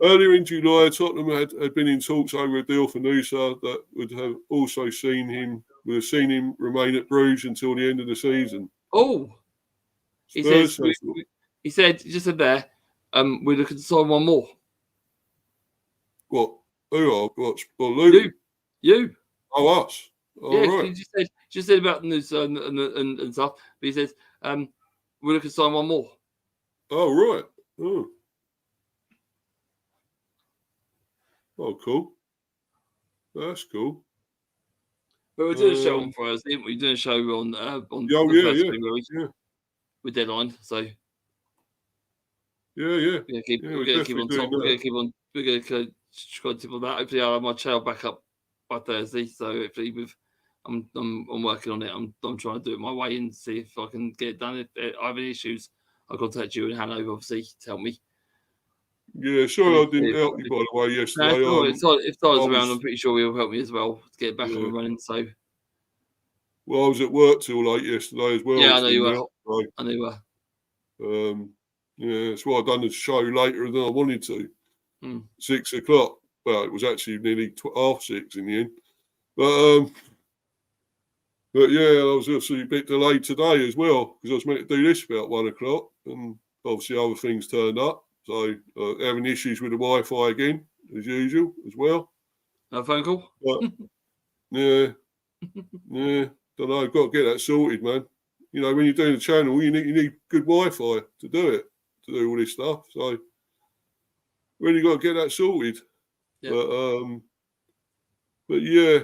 Earlier in July, Tottenham had been in talks over a deal for Nusa that would have also seen him remain at Bruges until the end of the season. Oh, he just said there, we're looking to sign one more. What? Who are? Luton? You. Oh, us. Yeah, right. He just said about Nusa and stuff. But he says, we're looking to sign one more. Oh, right. Oh, cool. That's cool. But we're doing a show on Friday, didn't we? We're doing a show on with Deadline. So we're gonna keep on top. We're gonna keep on that. Hopefully, I'll have my channel back up by Thursday. So hopefully, I'm working on it. I'm trying to do it my way and see if I can get it done. If I have any issues, I'll contact you and Hanover, obviously, to help me. Yeah, sorry I didn't help you, by the way, yesterday. No, if Tyler's around, I'm pretty sure he'll help me as well to get it back up and running. So, well, I was at work till late yesterday as well. Yeah, I know you were. I know you were. That's why I done the show later than I wanted to. 6 o'clock. Well, it was actually nearly 6:30 in the end. But yeah, I was obviously a bit delayed today as well because I was meant to do this about 1 o'clock, and obviously other things turned up. So having issues with the Wi-Fi again, as usual, as well. A phone call? But, yeah. Don't know. I've got to get that sorted, man. You know, when you're doing a channel, you need good Wi-Fi to do it, to do all this stuff. So really got to get that sorted. Yeah. But yeah,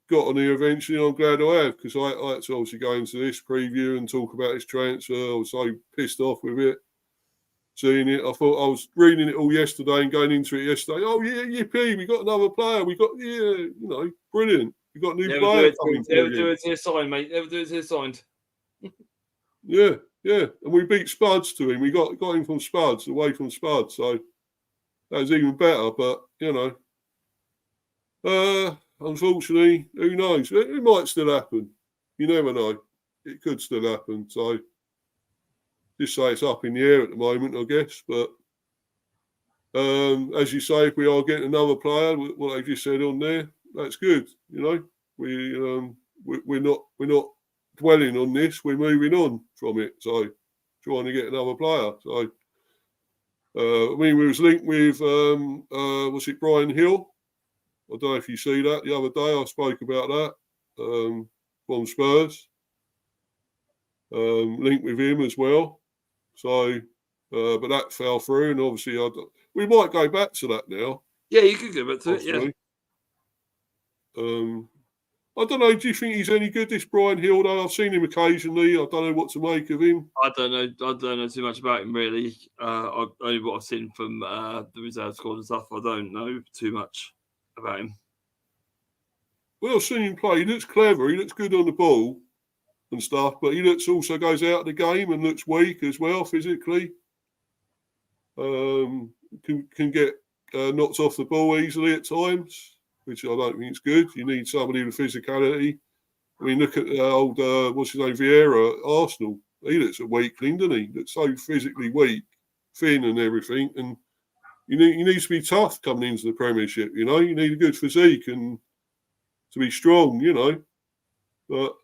got on here eventually. I'm glad I have, because I had to obviously go into this preview and talk about this transfer. I was so pissed off with it. Seeing it, I thought I was reading it all yesterday and going into it yesterday. Oh yeah, yippee! We got another player. We got brilliant. We got a new player coming. Never do it till it's signed, mate. Never do it till it's signed. Yeah, and we beat Spuds to him. We got him from Spuds, away from Spuds, so that was even better. But unfortunately, who knows? It might still happen. You never know. It could still happen. So. Just say it's up in the air at the moment, I guess. But as you say, if we are getting another player, what they just said on there, that's good. You know, we're not dwelling on this. We're moving on from it. So trying to get another player. So I mean, we was linked with was it Brian Hill? I don't know if you see that the other day. I spoke about that from Spurs. Linked with him as well. So, but that fell through, and obviously we might go back to that now. Yeah, you could go back to possibly. it. Yeah. I don't know. Do you think he's any good, this Brian Hill? Though I've seen him occasionally. I don't know what to make of him. I don't know too much about him really. Only what I've seen from the reserve squad and stuff. I don't know too much about him. Well, I've seen him play. He looks clever. He looks good on the ball and stuff. But he also goes out of the game and looks weak as well physically. Can get knocked off the ball easily at times, which I don't think is good. You need somebody with physicality. I mean, look at old, what's his name, Vieira at Arsenal. He looks a weakling, doesn't he? Looks so physically weak, thin and everything. And you need to be tough coming into the Premiership, you know. You need a good physique and to be strong, you know. But,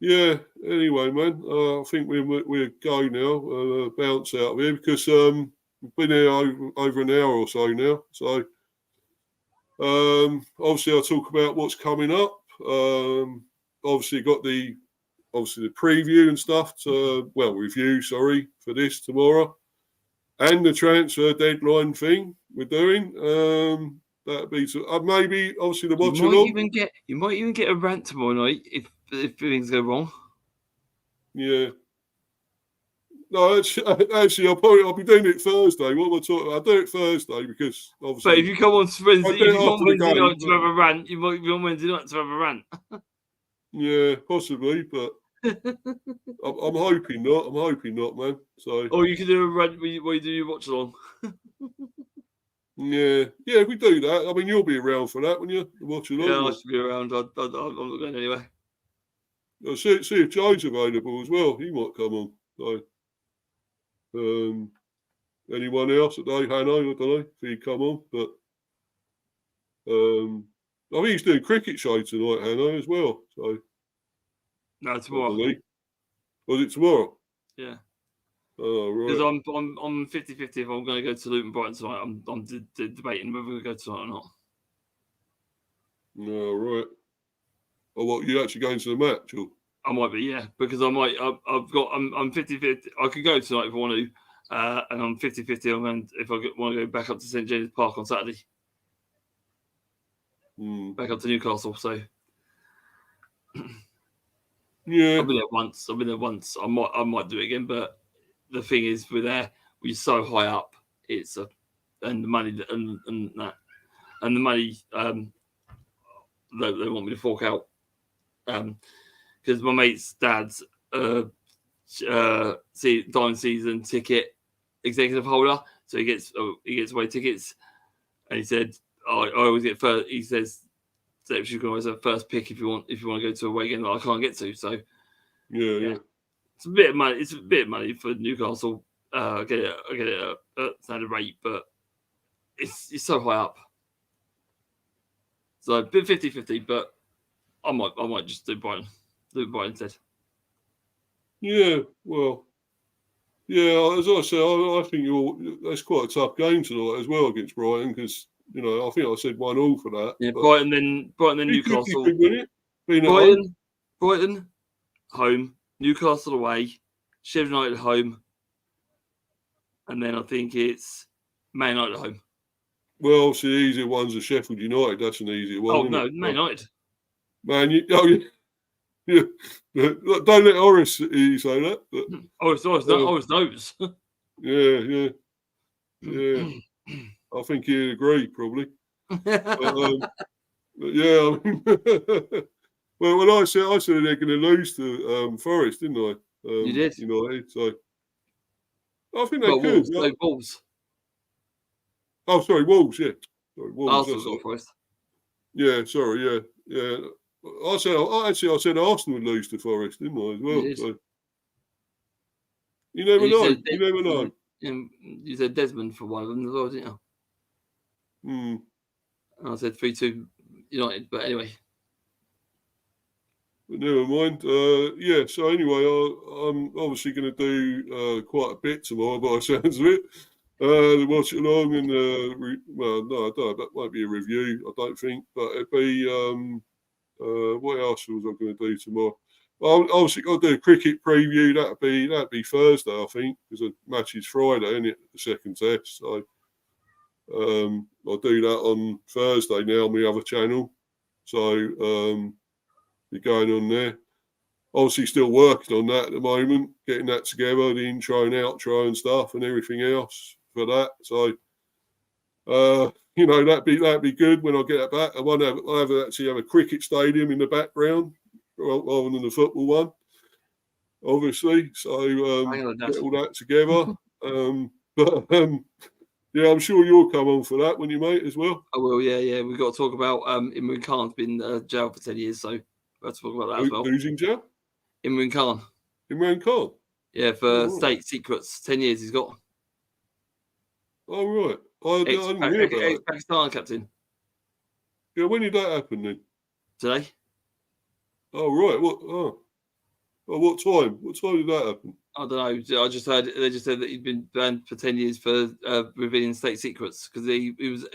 yeah, anyway, man, I think we're go now, bounce out of here because we've been here over an hour or so now. So, obviously, I'll talk about what's coming up. Obviously, got the preview and stuff review, for this tomorrow, and the transfer deadline thing we're doing. That'd be maybe obviously the watch along. You might even get a rant tomorrow night if things go wrong. Yeah. No, actually, I'll be doing it Thursday. What am I talking about? I'll do it Thursday because obviously. But if you come on Wednesday night to have a rant, you might be on Wednesday night to have a rant. Yeah, possibly, but I'm hoping not. I'm hoping not, man. So. Or you can do a rant where you do your watch along. Yeah, if we do that, I mean, you'll be around for that when you watch along. Yeah, I should be around. I'm not going anywhere. I'll see if Joe's available as well. He might come on. So, anyone else that Hannah, I don't know if he'd come on, but I think he's doing a cricket show tonight, Hannah, as well. So, no, tomorrow. Was it tomorrow? Yeah. Oh, right. Because I'm 50-50 if I'm going to go to Luton Brighton tonight. I'm debating whether we're going to go tonight or not. No, right. Oh, what, you actually going to the match? Or? I might be, yeah, because I'm 50-50. I could go tonight if I want to, and I'm 50-50 if I want to go back up to St James Park on Saturday. Back up to Newcastle, so yeah. I've been there once. I might do it again, but the thing is, we're so high up. It's and the money and the money they want me to fork out because my mate's dad's diamond season ticket executive holder, so he gets away tickets, and he said I always get first. He says that you can always have first pick if you want to go to a away game that I can't get to. So yeah. It's a bit of money. It's a bit of money for Newcastle. I get it at standard rate, but it's so high up. So a bit 50-50, but I might just do Brighton instead. Yeah, well, yeah. As I said, I think that's quite a tough game tonight as well against Brighton because I think I said 1-1 for that. Yeah, Brighton then Newcastle. Brighton home. Newcastle away, Sheffield United home, and then I think it's Man United home. Well, obviously the easier one's are Sheffield United. That's an easier one. Oh no, Man United. Man, yeah. Don't let Horace say that. But, Horace knows. Yeah. I think he'd agree probably. But yeah, I mean. Well, when I said they're going to lose to Forest, didn't I? You did. United, so I think they could. Wolves. Oh, sorry, Wolves. Yeah, sorry, Wolves. Arsenal got Forest. Yeah, sorry. Yeah. I said Arsenal would lose to Forest, didn't I? As well. So you never know. You never know. You said Desmond for one of them as well, didn't you? And I said 3-2 United, but anyway. But never mind. So anyway, I'm obviously going to do quite a bit tomorrow by the sounds of it. Watch it along and, no, I don't. That won't be a review, I don't think. But it'd be, what else was I going to do tomorrow? Well, obviously got to do a cricket preview. That'd be Thursday, I think, because the match is Friday, isn't it? The second test. So I'll do that on Thursday now on the other channel. So be going on there. Obviously, still working on that at the moment, getting that together, the intro and outro and stuff, and everything else for that. So, that'd be good when I get it back. I'll actually have a cricket stadium in the background rather than the football one, obviously. So get all that together. Yeah, I'm sure you'll come on for that when you mate as well. I will. Yeah. We've got to talk about Imran Khan's been jailed for 10 years, so we'll have to talk about that as well. Who's in jail? Imran Khan. Imran Khan? Yeah, for state secrets. 10 years he's got. Oh, right. I didn't hear about that. Ex-Pakistan captain. Yeah, when did that happen then? Today. Oh, right. What time? What time did that happen? I don't know. I just heard they just said that he'd been banned for 10 years for revealing state secrets because he was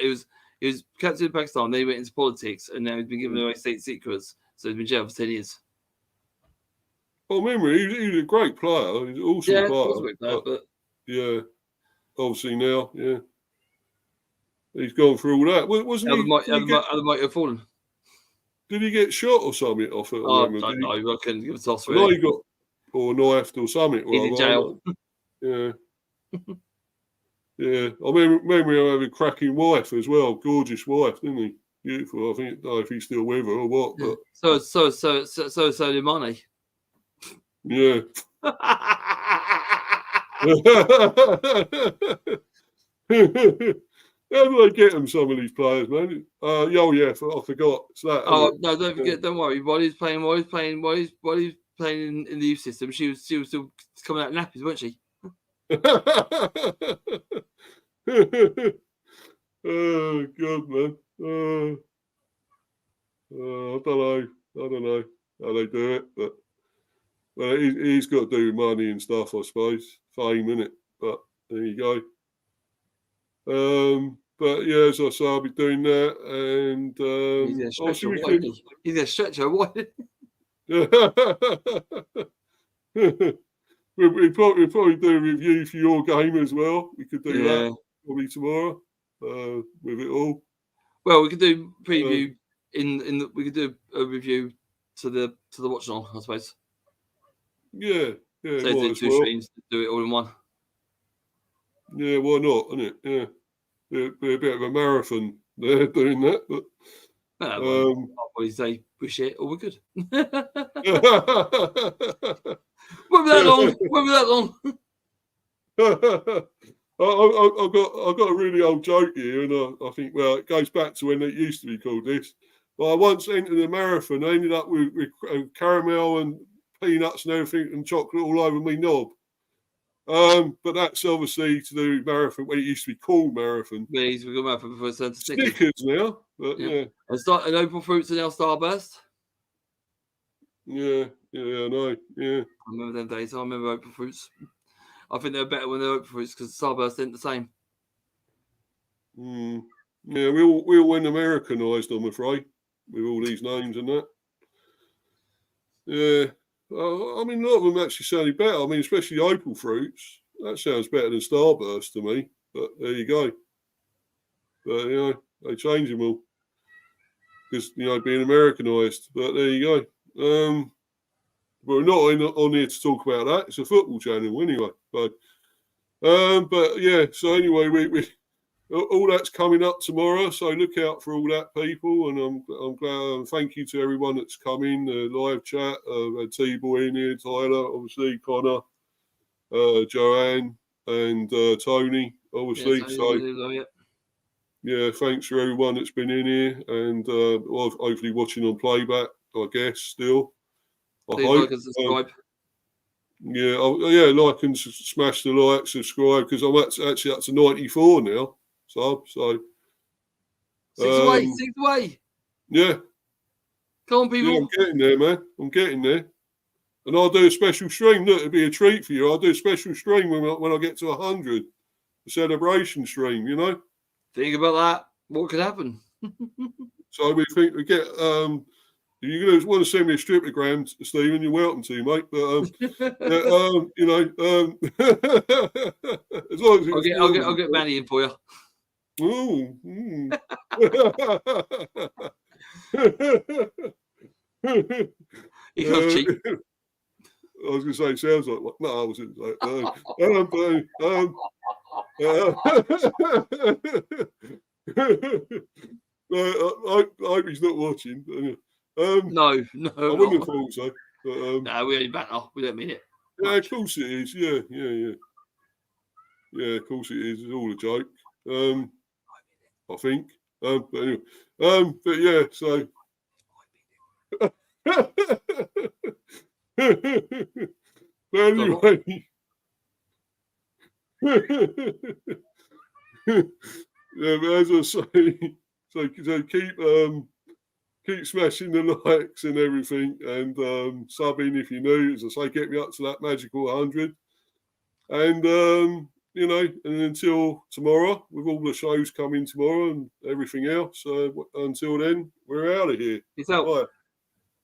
captain of Pakistan. Then he went into politics and now he's been giving away state secrets. So he's been jailed for 10 years. Oh, remember, he was a great player. He's an awesome player. Was a great player, but yeah, obviously now, yeah, he's gone through all that. Wasn't he? Might have fallen. Did he get shot or something off it? I don't know. I couldn't give a toss. Really. No, he got or knifed or something. He's in jail. Yeah. Yeah. I remember him having a cracking wife as well. Gorgeous wife, didn't he? Beautiful. I think. I don't know if he's still with her or what. But So did Mane. Yeah. How do they get them, some of these players, man? I forgot. It's that. No, don't forget. Don't worry. While he's playing in the youth system, she was still coming out nappies, wasn't she? Oh God, man. I don't know how they do it, but he's got to do with money and stuff, I suppose. Fame, innit? But there you go. But yeah, as I say, I'll be doing that, and he's a stretcher. What? We'll probably do a review for your game as well. We could do that probably tomorrow with it all. Well, we could do preview we could do a review to the watch on, I suppose. Yeah. So do two streams, do it all in one. Yeah, why not? Isn't it? Yeah. Be a bit of a marathon there doing that, but I'll probably say we shit or we're good. Won't be that long. I've got a really old joke here, and I think, well, it goes back to when it used to be called this. But I once entered a marathon. I ended up with caramel and peanuts and everything and chocolate all over my knob. But that's obviously to do with marathon when it used to be called marathon. Yeah, we've got marathon before it turned to Snickers now. But yeah. And Opal Fruits are now Starburst. Yeah, I know. Yeah. I remember them days. I remember Opal Fruits. I think they're better when they're Opal Fruits because Starburst ain't the same. Yeah, we all went Americanised, I'm afraid, with all these names and that. Yeah. I mean, a lot of them actually sounded better. I mean, especially Opal Fruits. That sounds better than Starburst to me. But there you go. But, they change them all. Because, being Americanised. But there you go. We're not on here to talk about that. It's a football channel anyway. But yeah, so anyway, we all that's coming up tomorrow, so look out for all that, people. And I'm glad. Thank you to everyone that's come in the live chat. T-Boy in here, Tyler, obviously, Connor, Joanne, and Tony, obviously. Yeah, thanks for everyone that's been in here, and hopefully watching on playback, I guess. Still, I hope. Like and subscribe. Like and smash the like, subscribe, because I'm actually up to 94 now. So six away. Yeah. Come on, people. Yeah, I'm getting there, man. I'm getting there. And I'll do a special stream. Look, it'll be a treat for you. I'll do a special stream when I get to 100. A celebration stream, you know? Think about that. What could happen? So we think we get... you're going to want to send me a striptogram, Stephen. You're welcome to, mate. But you know, as long as I'll get Manny in for you. Oh, He's not cheap. I was going to say, sounds like what? No, I wasn't. I hope he's not watching. No. I wouldn't have thought so. But, no, we only banter. We don't mean it. Yeah, of course it is. Yeah. Yeah, of course it is. It's all a joke. I think. But anyway. But yeah, so. But anyway. Yeah, but as I say, so keep smashing the likes and everything, and subbing if you're new. As I say, get me up to that magical 100. And you know, and until tomorrow, with all the shows coming tomorrow and everything else, until then, we're out of here. Peace out. Bye.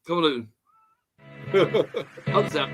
Come on, Luton. Hugs out.